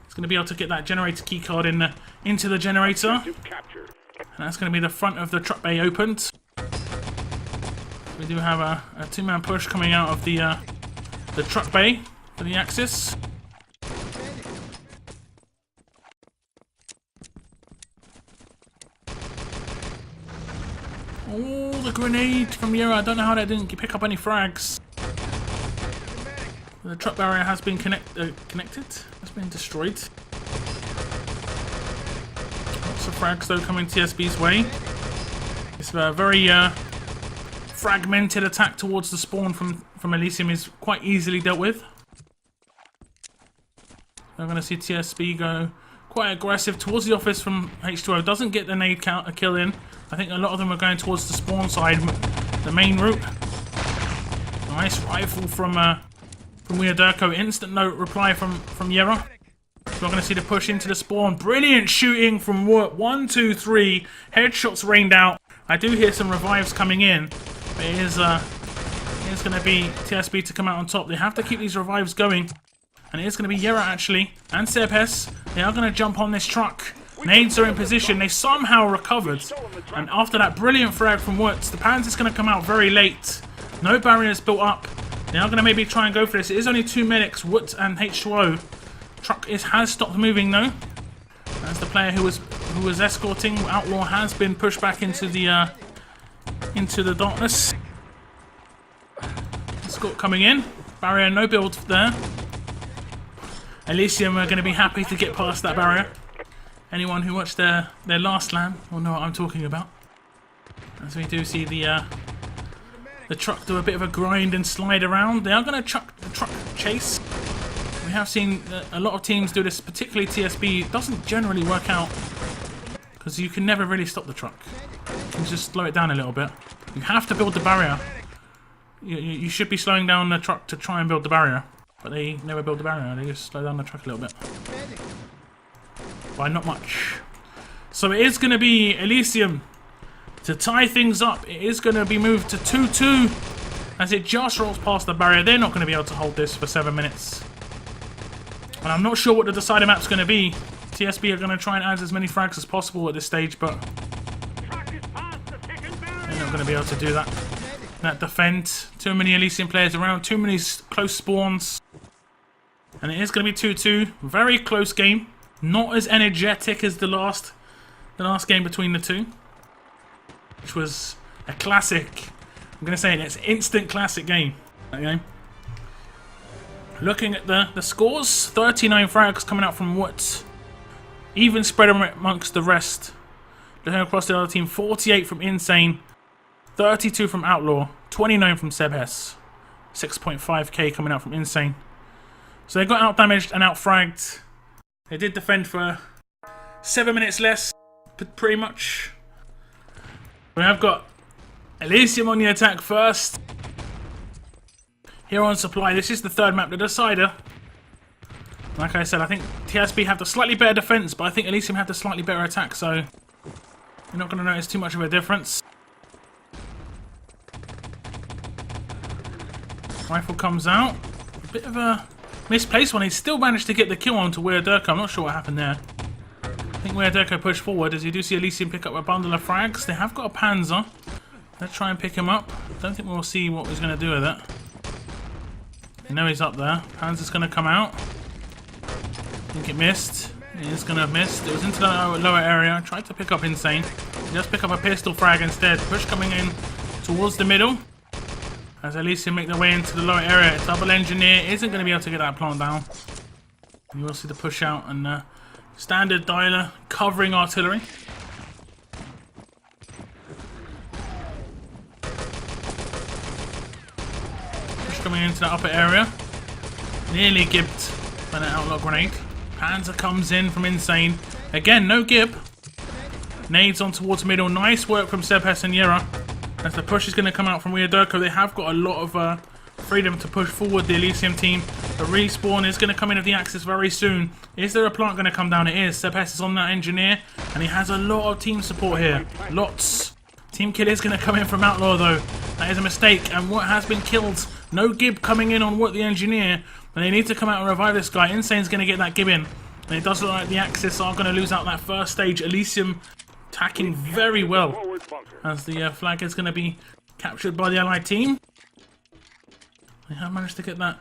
He's going to be able to get that generator keycard into the generator. And that's going to be the front of the truck bay opened. We do have a two-man push coming out of the the truck bay for the Axis. Oh, the grenade from Yera. I don't know how that didn't pick up any frags. The truck barrier has been connected. Has been destroyed. Lots of frags though coming TSB's way. It's a very fragmented attack towards the spawn from ELYSIUM is quite easily dealt with. We're going to see TSB go quite aggressive towards the office from H2O. Doesn't get the nade count a kill in. I think a lot of them are going towards the spawn side, the main route. Nice rifle from Weirderko. Instant note reply from Yera. So we're going to see the push into the spawn. Brilliant shooting from Woot. 1, 2, 3. Headshots rained out. I do hear some revives coming in. But it is going to be TSB to come out on top. They have to keep these revives going. And it is going to be Yera actually. And Sebhes. They are going to jump on this truck. Nades are in position. They somehow recovered. And after that brilliant frag from Woot, the Panzer's going to come out very late. No barriers built up. They are going to maybe try and go for this. It is only 2 medics, Woot and H2O. Truck has stopped moving though. As the player who was escorting Outlaw has been pushed back into the darkness. Escort coming in. Barrier no build there. ELYSIUM are going to be happy to get past that barrier. Anyone who watched their last LAN will know what I'm talking about. As we do see the truck do a bit of a grind and slide around. They are going to truck chase. We have seen a lot of teams do this, particularly TSB. It doesn't generally work out because you can never really stop the truck. You can just slow it down a little bit. You have to build the barrier. You should be slowing down the truck to try and build the barrier, but they never build the barrier. They just slow down the truck a little bit. By not much. So it is going to be ELYSIUM to tie things up. It is going to be moved to 2-2 as it just rolls past the barrier. They're not going to be able to hold this for 7 minutes. And I'm not sure what the decider map's going to be. TSB are going to try and add as many frags as possible at this stage, but they're not going to be able to do that. That defend. Too many ELYSIUM players around. Too many close spawns. And it is going to be 2-2. Very close game. Not as energetic as the last game between the two, which was a classic. I'm going to say it's an instant classic game. Okay. Looking at the scores, 39 frags coming out from Woot. Even spread amongst the rest. Looking across the other team, 48 from Insane, 32 from Outlaw, 29 from Sebhes, 6.5k coming out from Insane. So they got out damaged and out fragged. They did defend for 7 minutes less, pretty much. We have got ELYSIUM on the attack first. Here on supply, this is the third map, the decider. Like I said, I think TSB have the slightly better defense, but I think ELYSIUM have the slightly better attack, so you're not going to notice too much of a difference. Rifle comes out. A bit of a misplaced one. He still managed to get the kill onto Weirderko. I'm not sure what happened there. I think Weirderko pushed forward as you do see ELYSIUM pick up a bundle of frags. They have got a Panzer. Let's try and pick him up. Don't think we'll see what he's going to do with it. I know he's up there. Panzer's going to come out. I think it missed. It is going to have missed. It was into the lower area. Tried to pick up Insane. He does pick up a pistol frag instead. Push coming in towards the middle. As ELYSIUM make their way into the lower area. Double engineer isn't going to be able to get that plant down. You will see the push out and standard dialer covering artillery. Push coming into the upper area. Nearly gibbed by that outlaw grenade. Panzer comes in from Insane. Again, no gib. Nades on towards middle. Nice work from Sebhes and Yera. As the push is going to come out from Weirderko, they have got a lot of freedom to push forward the ELYSIUM team. The respawn is going to come in at the Axis very soon. Is there a plant going to come down? It is. Sebhes is on that engineer, and he has a lot of team support here. Lots. Team kill is going to come in from Outlaw, though. That is a mistake, and Woot has been killed. No gib coming in on Woot the engineer, but they need to come out and revive this guy. Insane's going to get that gib in. And it does look like the Axis are going to lose out that first stage. ELYSIUM attacking very well as the flag is going to be captured by the allied team. They have managed to get that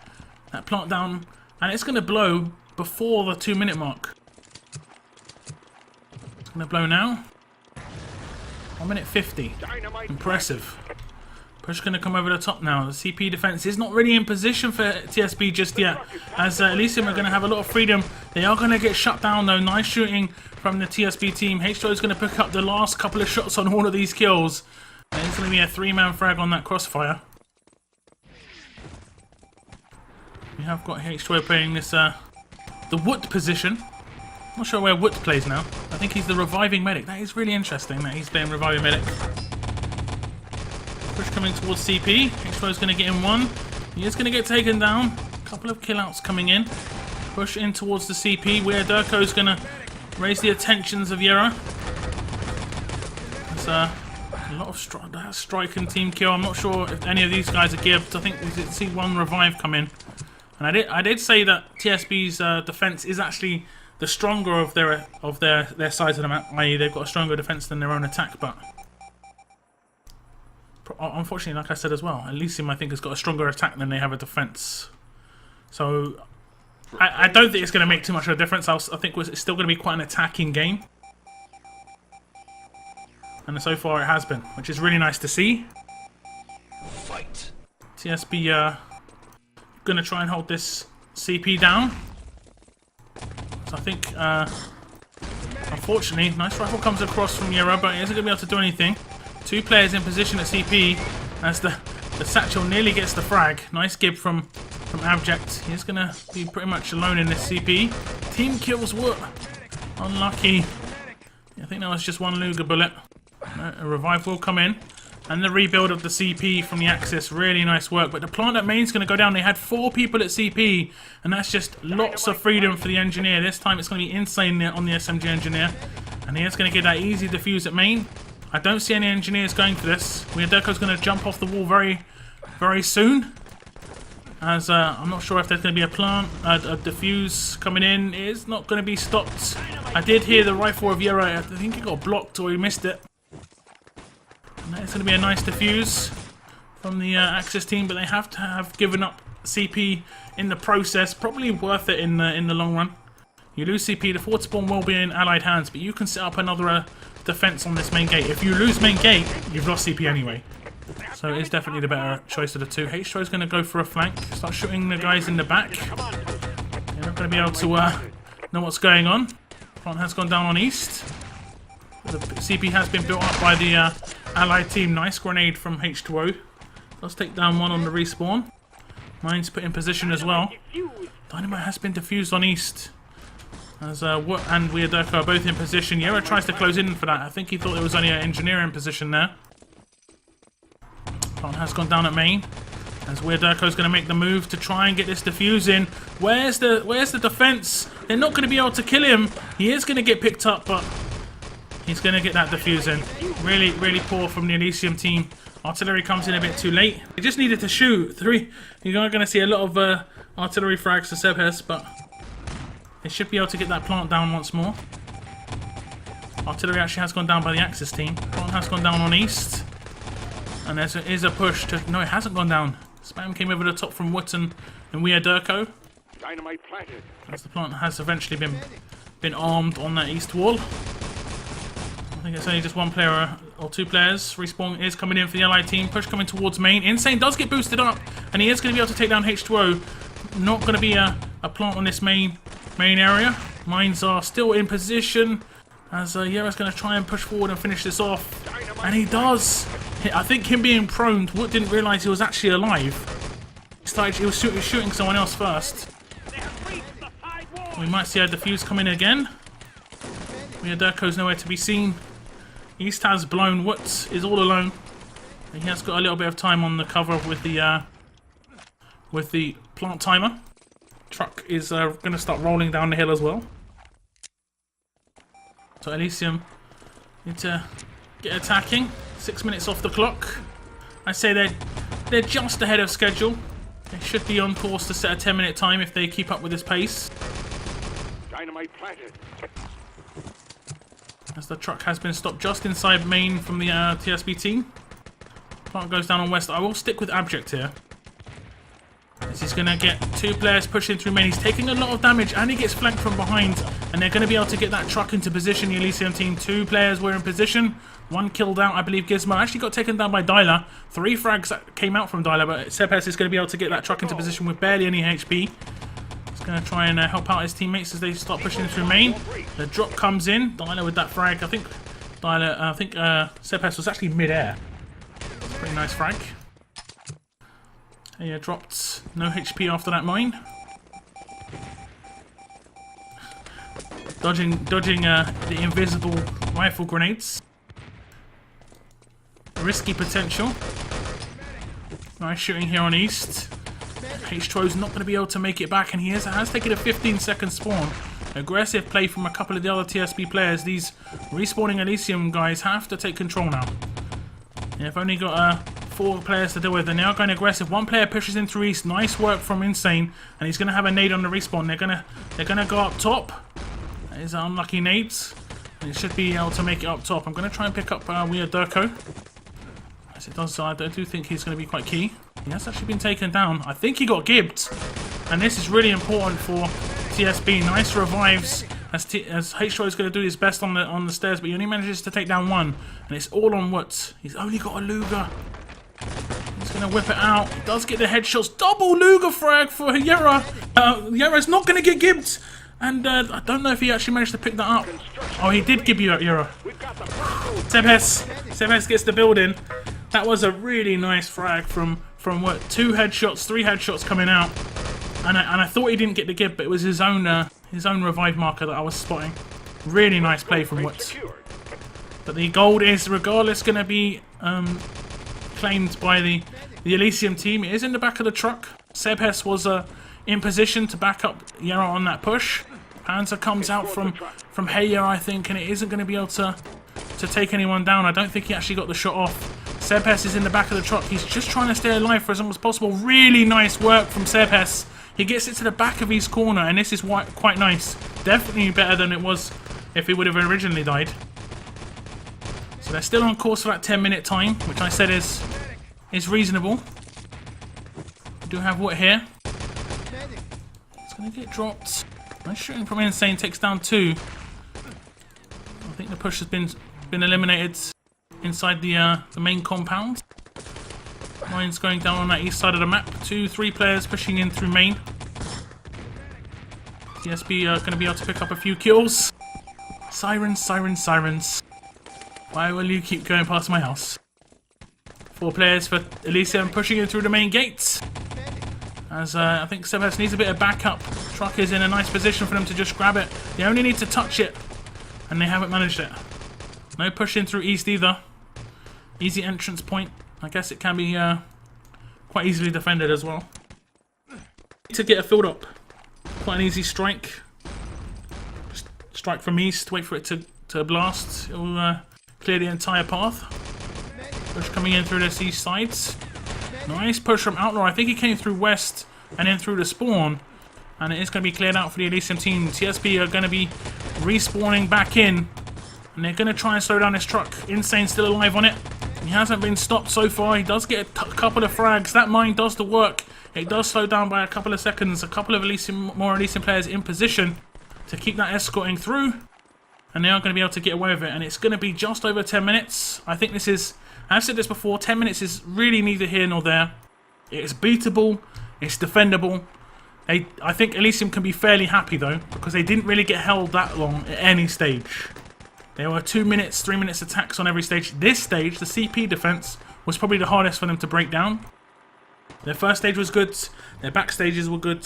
that plant down, and it's going to blow before the 2-minute mark. It's going to blow now. 1 minute 50. Impressive. Push going to come over the top now. The CP defense is not really in position for TSB just yet, as ELYSIUM are going to have a lot of freedom. They are going to get shut down though. Nice shooting from the TSB team. H2O is going to pick up the last couple of shots on all of these kills. And it's going to be a 3-man frag on that Crossfire. We have got H2O playing this, the Wood position. Not sure where Wood plays now. I think he's the reviving medic. That is really interesting that he's playing reviving medic. Push coming towards CP. H2O is going to get in one. He is going to get taken down. A couple of killouts coming in. Push in towards the CP, where Durko is going to raise the attentions of Yera. There's a lot of strike and team kill. I'm not sure if any of these guys are geared. I think we did see one revive come in. And I did say that TSB's defense is actually the stronger of their sides of the map, i.e. they've got a stronger defense than their own attack, but unfortunately, like I said as well, ELYSIUM I think has got a stronger attack than they have a defense. So I don't think it's going to make too much of a difference. I think it's still going to be quite an attacking game. And so far it has been, which is really nice to see. Fight. TSB going to try and hold this CP down. So I think, unfortunately, nice rifle comes across from Yera, but he isn't going to be able to do anything. 2 players in position at CP as the satchel nearly gets the frag. Nice gib from Abject. He's going to be pretty much alone in this CP. Team kills Wood. Unlucky. I think that was just one Luger bullet. A revive will come in. And the rebuild of the CP from the Axis. Really nice work. But the plant at main's going to go down. They had 4 people at CP. And that's just lots of freedom for the engineer. This time it's going to be insane on the SMG engineer. And he is going to get that easy defuse at main. I don't see any engineers going for this. Durko's going to jump off the wall very, very soon. As I'm not sure if there's going to be a defuse coming in. It is not going to be stopped. I did hear the rifle of Yera. I think it got blocked or he missed it. And that is going to be a nice defuse from the Axis team, but they have to have given up CP in the process. Probably worth it in the long run. You lose CP, the forward spawn will be in allied hands, but you can set up another defense on this main gate. If you lose main gate, you've lost CP anyway. So it is definitely the better choice of the two. H2O is going to go for a flank, start shooting the guys in the back. They're not going to be able to know what's going on. Front has gone down on east. The CP has been built up by the allied team. Nice grenade from H2O. Does take down one on the respawn. Mine's put in position as well. Dynamite has been defused on east. As Wood and Durko are both in position. Yera tries to close in for that. I think he thought there was only an engineer in position there. Plant has gone down at main. As Durko is going to make the move to try and get this defuse in. Where's the defense? They're not going to be able to kill him. He is going to get picked up, but he's going to get that defuse in. Really, really poor from the ELYSIUM team. Artillery comes in a bit too late. They just needed to shoot. 3. You're not going to see a lot of artillery frags for Sebhes, but they should be able to get that plant down once more. Artillery actually has gone down by the Axis team. Plant has gone down on east. And there is a push to... No, it hasn't gone down. Spam came over the top from Wootton and Durko. Dynamite planted. As the plant has eventually been armed on that east wall. I think it's only just one player or 2 players. Respawn is coming in for the allied team. Push coming towards main. Insane does get boosted up. And he is going to be able to take down H2O. Not going to be a plant on this main area. Mines are still in position. As Yera's going to try and push forward and finish this off. And he does. I think him being prone, Wood didn't realise he was actually alive. He was shooting someone else first. We might see a defuse come in again. Durko's nowhere to be seen. East has blown. Wood is all alone. And he has got a little bit of time on the cover with the plant timer. Truck is going to start rolling down the hill as well. So ELYSIUM need to get attacking. 6 minutes off the clock. I say they're just ahead of schedule. They should be on course to set a 10-minute time if they keep up with this pace. Dynamite planted. As the truck has been stopped just inside main from the TSB team. Plant goes down on west. I will stick with Abject here. As he's going to get 2 players pushing through main. He's taking a lot of damage and he gets flanked from behind. And they're going to be able to get that truck into position. The ELYSIUM team, 2 players were in position. 1 killed out, I believe Gizmo actually got taken down by Dyla. 3 frags that came out from Dyla, but Sebes is going to be able to get that truck into position with barely any HP. He's going to try and help out his teammates as they start pushing through main. The drop comes in. Dyla with that frag. I think Sebes was actually mid-air. Pretty nice frag. He dropped no HP after that mine. Dodging the invisible rifle grenades. Risky potential. Nice shooting here on East. H2O's not going to be able to make it back, and he has taken a 15-second spawn. Aggressive play from a couple of the other TSB players. These respawning ELYSIUM guys have to take control now. They've only got 4 players to deal with. They're now going aggressive. 1 player pushes in through East. Nice work from Insane, and he's going to have a nade on the respawn. They're gonna go up top. That is an unlucky nades. And he should be able to make it up top. I'm going to try and pick up Weird Durko. As it does, I do think he's going to be quite key. He has actually been taken down. I think he got gibbed. And this is really important for TSB. Nice revives as H2O is going to do his best on the stairs, but he only manages to take down 1. And it's all on Woods. He's only got a Luger. He's going to whip it out. He does get the headshots. Double Luger frag for Yera. Yera's not going to get gibbed. And I don't know if he actually managed to pick that up. Oh, he did give you a Yera. Sebes gets the building. That was a really nice frag from what, 2 headshots, 3 headshots coming out. And I thought he didn't get the give, but it was his own revive marker that I was spotting. Really nice play from Woods. But the gold is regardless going to be claimed by the ELYSIUM team. It is in the back of the truck. Sebes was in position to back up Yera on that push. Panzer comes out from Heya, I think, and it isn't going to be able to take anyone down. I don't think he actually got the shot off. Sebes is in the back of the truck. He's just trying to stay alive for as long as possible. Really nice work from Sebes. He gets it to the back of his corner, and this is quite nice. Definitely better than it was if he would have originally died. So they're still on course for that 10-minute time, which I said is reasonable. We do have Wood here. It's going to get dropped. Nice shooting from Insane, takes down 2. I think the push has been eliminated inside the main compound. Mine's going down on that east side of the map. 2-3 players pushing in through main. TSB are going to be able to pick up a few kills. Sirens, sirens, sirens. Why will you keep going past my house? 4 players for ELYSIUM pushing in through the main gates. As I think Sebes needs a bit of backup. Truck is in a nice position for them to just grab it. They only need to touch it, and they haven't managed it. No pushing through East either. Easy entrance point. I guess it can be quite easily defended as well. To get a field up. Quite an easy strike. Just strike from East, wait for it to blast. It will clear the entire path. Push coming in through this east sides. Nice push from Outlaw. I think he came through West and then through the spawn. And it is going to be cleared out for the ELYSIUM team. TSB are going to be respawning back in. And they're going to try and slow down this truck. Insane still alive on it. He hasn't been stopped so far. He does get a couple of frags. That mine does the work. It does slow down by a couple of seconds. A couple of more ELYSIUM players in position to keep that escorting through. And they are going to be able to get away with it. And it's going to be just over 10 minutes. I think this is... I've said this before. 10 minutes is really neither here nor there. It's beatable. It's defendable. I think ELYSIUM can be fairly happy though, because they didn't really get held that long at any stage. There were 2 minutes, 3 minutes attacks on every stage. This stage, the CP defense, was probably the hardest for them to break down. Their first stage was good. Their back stages were good.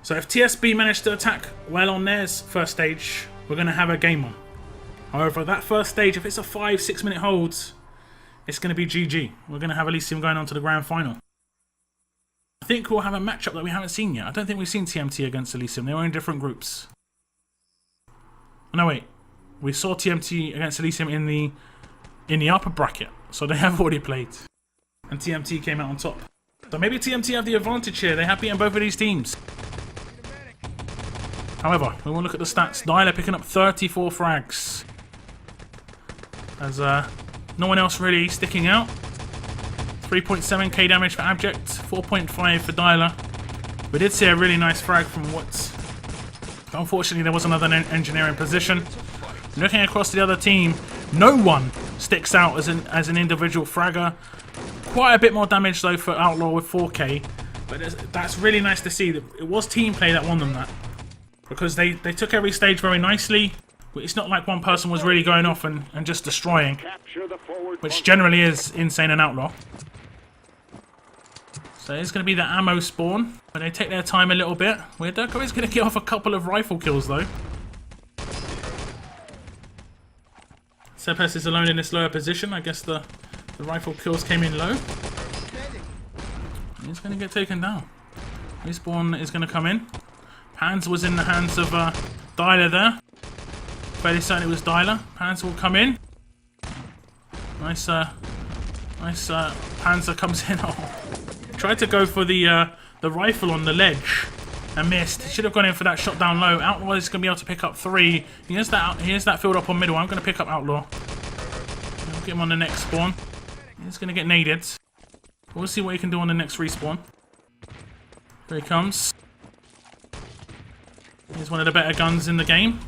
So if TSB managed to attack well on theirs first stage, we're going to have a game on. However, that first stage, if it's a 5-6 minute hold, it's going to be GG. We're going to have ELYSIUM going on to the grand final. I think we'll have a matchup that we haven't seen yet. I don't think we've seen TMT against ELYSIUM. They were in different groups. No, wait. We saw TMT against ELYSIUM in the upper bracket. So they have already played. And TMT came out on top. So maybe TMT have the advantage here. They have beaten both of these teams. However, we will look at the stats. Dyla picking up 34 frags. As no one else really sticking out. 3.7k damage for Abject, 4.5 for Dialer. We did see a really nice frag from Woods. Unfortunately, there was another engineer in position. Looking across the other team, no one sticks out as an individual fragger. Quite a bit more damage though for Outlaw with 4k, but that's really nice to see. That it was team play that won them that, because they took every stage very nicely. It's not like one person was really going off and just destroying, which generally is Insane and Outlaw. So it's going to be the ammo spawn, but they take their time a little bit. Weirderko is going to get off a couple of rifle kills though. Sepes is alone in this lower position. I guess the rifle kills came in low. He's going to get taken down. Respawn is going to come in. Pans was in the hands of Dialer there. Fairly certain it was Dialer. Pans will come in. Nice Panzer comes in. Oh. Tried to go for the rifle on the ledge and missed. He should have gone in for that shot down low. Outlaw is going to be able to pick up 3. He has that filled up on middle. I'm going to pick up Outlaw. I'll get him on the next spawn. He's going to get naded. We'll see what he can do on the next respawn. Here he comes. He's one of the better guns in the game.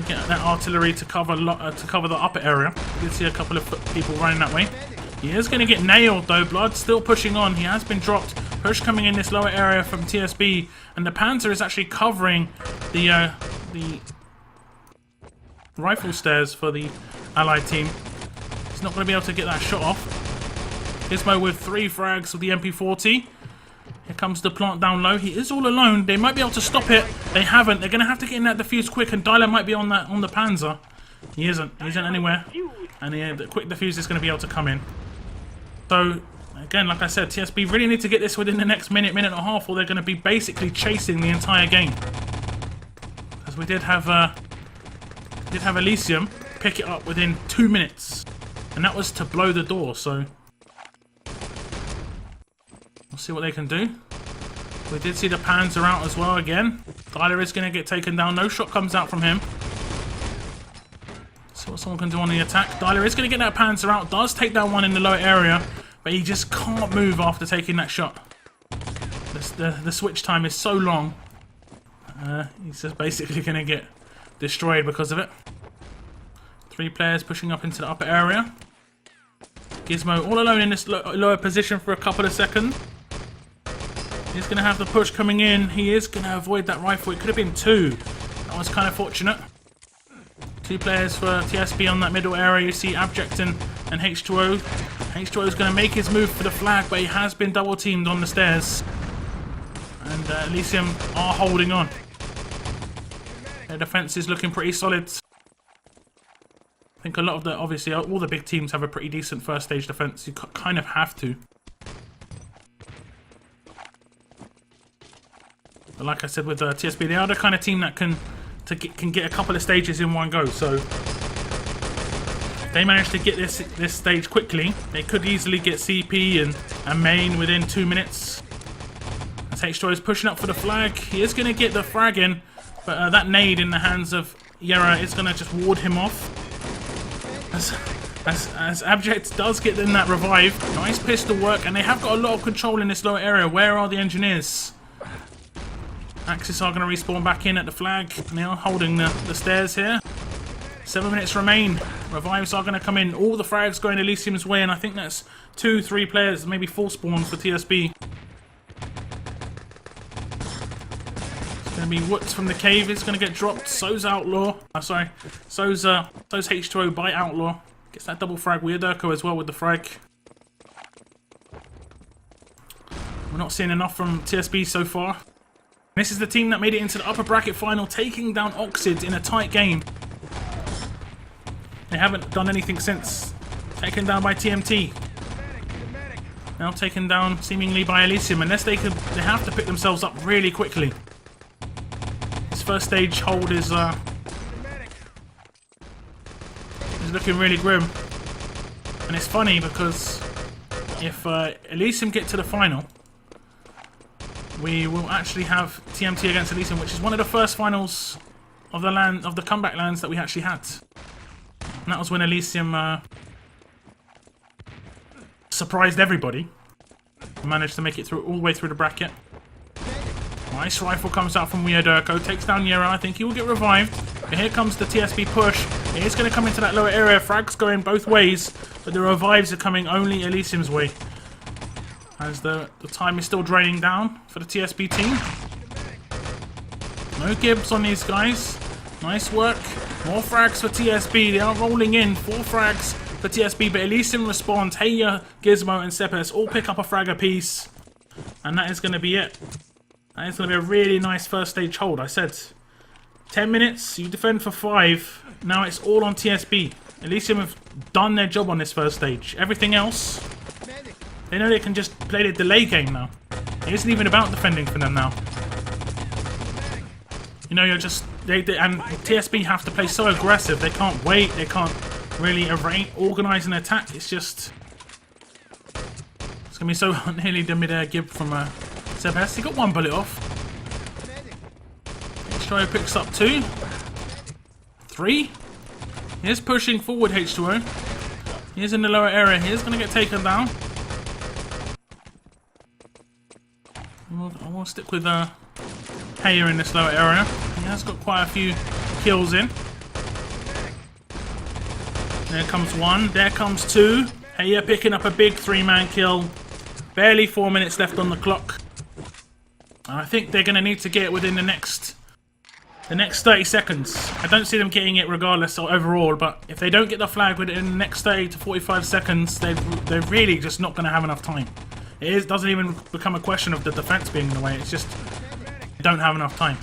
Get that artillery to cover the upper area. You can see a couple of people running that way. He is going to get nailed though. Blood still pushing on. He has been dropped. Push coming in this lower area from TSB, and the Panzer is actually covering the rifle stairs for the allied team. He's not going to be able to get that shot off. Gizmo with 3 frags with the MP40. Here comes the plant down low. He is all alone. They might be able to stop it. They haven't. They're going to have to get in that defuse quick, and Dialer might be on the Panzer. He isn't. He isn't anywhere. And the quick defuse is going to be able to come in. So, again, like I said, TSB really need to get this within the next minute and a half, or they're going to be basically chasing the entire game. Because we did have ELYSIUM pick it up within 2 minutes. And that was to blow the door, so we'll see what they can do. We did see the Panzer out as well again. Dialer is going to get taken down. No shot comes out from him. See what someone can do on the attack. Dialer is going to get that Panzer out. Does take down one in the lower area, but he just can't move after taking that shot. The switch time is so long. He's just basically going to get destroyed because of it. 3 players pushing up into the upper area. Gizmo all alone in this lower position for a couple of seconds. He's going to have the push coming in. He is going to avoid that rifle. It could have been 2. That was kind of fortunate. 2 players for TSB on that middle area. You see Abject and H2O. H2O is going to make his move for the flag, but he has been double teamed on the stairs. And ELYSIUM are holding on. Their defense is looking pretty solid. I think a lot of obviously all the big teams have a pretty decent first stage defense. You kind of have to. But like I said with TSB, they are the kind of team that can get a couple of stages in one go. So if they manage to get this stage quickly, they could easily get CP and main within 2 minutes. As H2O is pushing up for the flag, he is going to get the frag in, but that nade in the hands of Yera is going to just ward him off. As Abject does get in that revive. Nice pistol work, and they have got a lot of control in this lower area. Where are the engineers? Axis are going to respawn back in at the flag. And they are holding the stairs here. 7 minutes remain. Revives are going to come in. All the frags going ELYSIUM's way, and I think that's 2-3 players, maybe full spawns for TSB. It's going to be Woods from the cave. It's going to get dropped. So's Outlaw. So's H2O by Outlaw. Gets that double frag. Weirderko as well with the frag. We're not seeing enough from TSB so far. This is the team that made it into the upper bracket final, taking down Oxid in a tight game. They haven't done anything since. Taken down by TMT. Now taken down seemingly by ELYSIUM, unless they have to pick themselves up really quickly. This first stage hold is looking really grim. And it's funny because if ELYSIUM get to the final, we will actually have TMT against ELYSIUM, which is one of the first finals of the comeback lands that we actually had. And that was when ELYSIUM surprised everybody. Managed to make it through all the way through the bracket. Nice rifle comes out from Weirderko, takes down Yera. I think he will get revived. But here comes the TSB push. It is going to come into that lower area. Frags going both ways, but the revives are coming only ELYSIUM's way. As the time is still draining down for the TSB team. No Gibbs on these guys. Nice work. More frags for TSB. They are rolling in. 4 frags for TSB, but ELYSIUM responds. Heya, Gizmo, and Sepes all pick up a frag apiece. And that is going to be it. That is going to be a really nice first stage hold. I said 10 minutes, you defend for 5. Now it's all on TSB. ELYSIUM have done their job on this first stage. Everything else, they know they can just play the delay game now. It isn't even about defending for them now. You know, you're just... and TSB have to play so aggressive. They can't wait. They can't really organise an attack. It's just... It's going to be so nearly the mid-air Gib from Sebes. He got 1 bullet off. H2O picks up 2. 3. He's pushing forward, H2O. He's in the lower area. He's going to get taken down. I will stick with Heya in this lower area. He has got quite a few kills in. There comes 1. There comes 2. Heya picking up a big 3-man kill. Barely 4 minutes left on the clock. I think they're going to need to get it within the next 30 seconds. I don't see them getting it regardless or overall, but if they don't get the flag within the next 30 to 45 seconds, they're really just not going to have enough time. It doesn't even become a question of the defense being in the way. It's just they don't have enough time.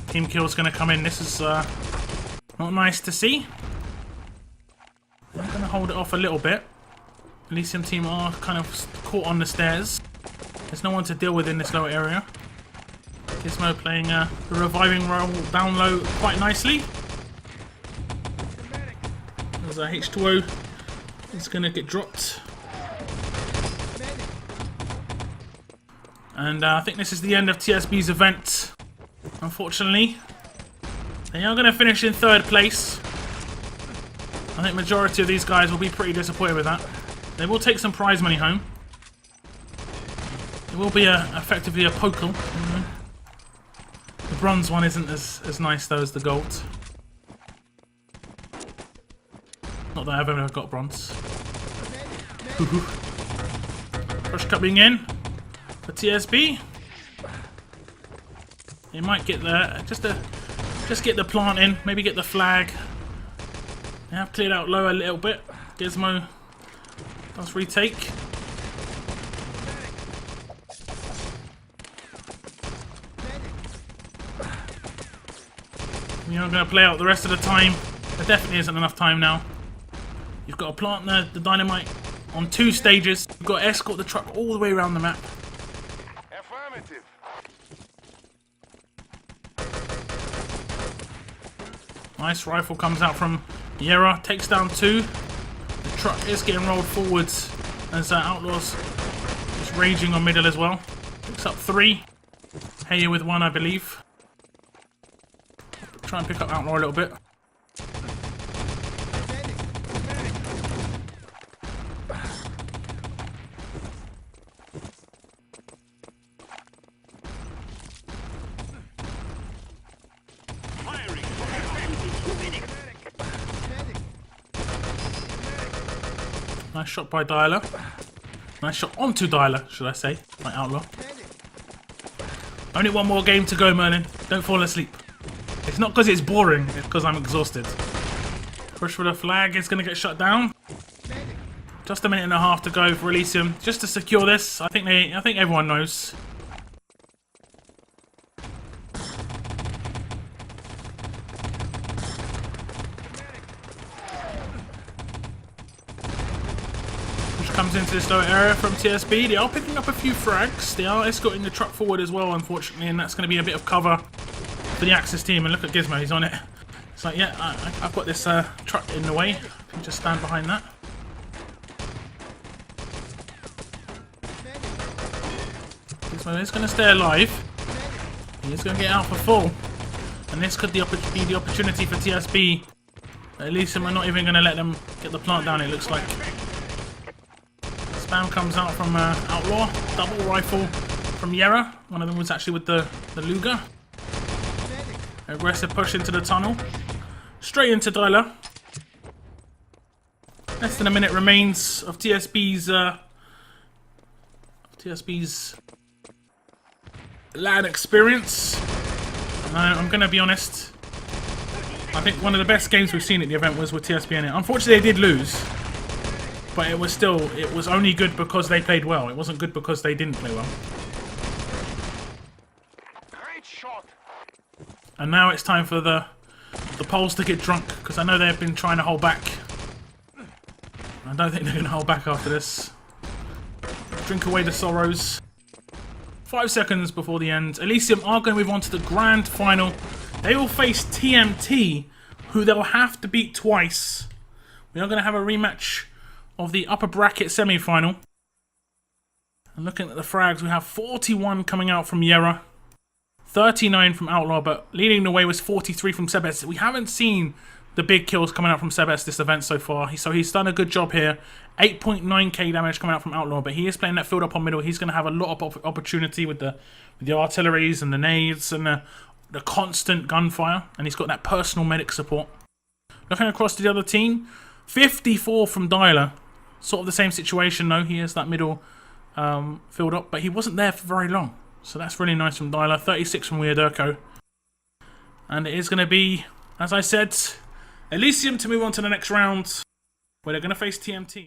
Team kill is going to come in. This is not nice to see. They're going to hold it off a little bit. ELYSIUM team are kind of caught on the stairs. There's no one to deal with in this lower area. Gizmo playing the reviving role down low quite nicely. There's a H2O. It's going to get dropped. And I think this is the end of TSB's event. Unfortunately, they are going to finish in 3rd place. I think majority of these guys will be pretty disappointed with that. They will take some prize money home. It will be effectively a pokal. The bronze one isn't as nice though as the gold. Not that I've ever got bronze. Push coming in for TSB. They might get there. Just get the plant in. Maybe get the flag. They have cleared out low a little bit. Gizmo does retake. You're not going to play out the rest of the time. There definitely isn't enough time now. You've got to plant the dynamite on 2 stages. You've got to escort the truck all the way around the map. Affirmative. Nice rifle comes out from Yera. Takes down 2. The truck is getting rolled forwards as Outlaws is raging on middle as well. Picks up 3. Heya with 1, I believe. Try and pick up Outlaw a little bit. Nice shot by Dialer. Nice shot onto Dialer, should I say, by Outlaw. Only 1 more game to go, Merlin. Don't fall asleep. It's not because it's boring, it's because I'm exhausted. Push for the flag, it's going to get shut down. Just a minute and a half to go for ELYSIUM. Just to secure this, I think everyone knows. Push comes into this lower area from TSB. They are picking up a few frags. They are escorting the truck forward as well, unfortunately, and that's going to be a bit of cover for the Axis team. And look at Gizmo, he's on it. It's like, yeah, I've got this truck in the way. I can just stand behind that. Gizmo is going to stay alive. He is going to get out for full. And this could be the opportunity for TSB. ELYSIUM are not even going to let them get the plant down, it looks like. Sam comes out from Outlaw. Double rifle from Yera. One of them was actually with the Luger. Aggressive push into the tunnel. Straight into Dyler. Less than a minute remains of TSB's LAN experience. I'm going to be honest. I think one of the best games we've seen at the event was with TSB in it. Unfortunately, they did lose. But it was only good because they played well. It wasn't good because they didn't play well. Great shot. And now it's time for the Poles to get drunk, because I know they've been trying to hold back. I don't think they're going to hold back after this. Drink away the sorrows. 5 seconds before the end. ELYSIUM are going to move on to the grand final. They will face TMT, who they'll have to beat twice. We are going to have a rematch of the upper bracket semi-final. And looking at the frags, we have 41 coming out from Yera, 39 from Outlaw, but leading the way was 43 from Sebes. We haven't seen the big kills coming out from Sebes this event so far, so he's done a good job here. 8.9k damage coming out from Outlaw, but he is playing that field up on middle. He's going to have a lot of opportunity with the artilleries and the nades and the constant gunfire, and he's got that personal medic support. Looking across to the other team, 54 from Dyler. Sort of the same situation though. He has that middle filled up, but he wasn't there for very long. So that's really nice from Dyler. 36 from Weirderko. And it is going to be, as I said, ELYSIUM to move on to the next round, where they're going to face TMT.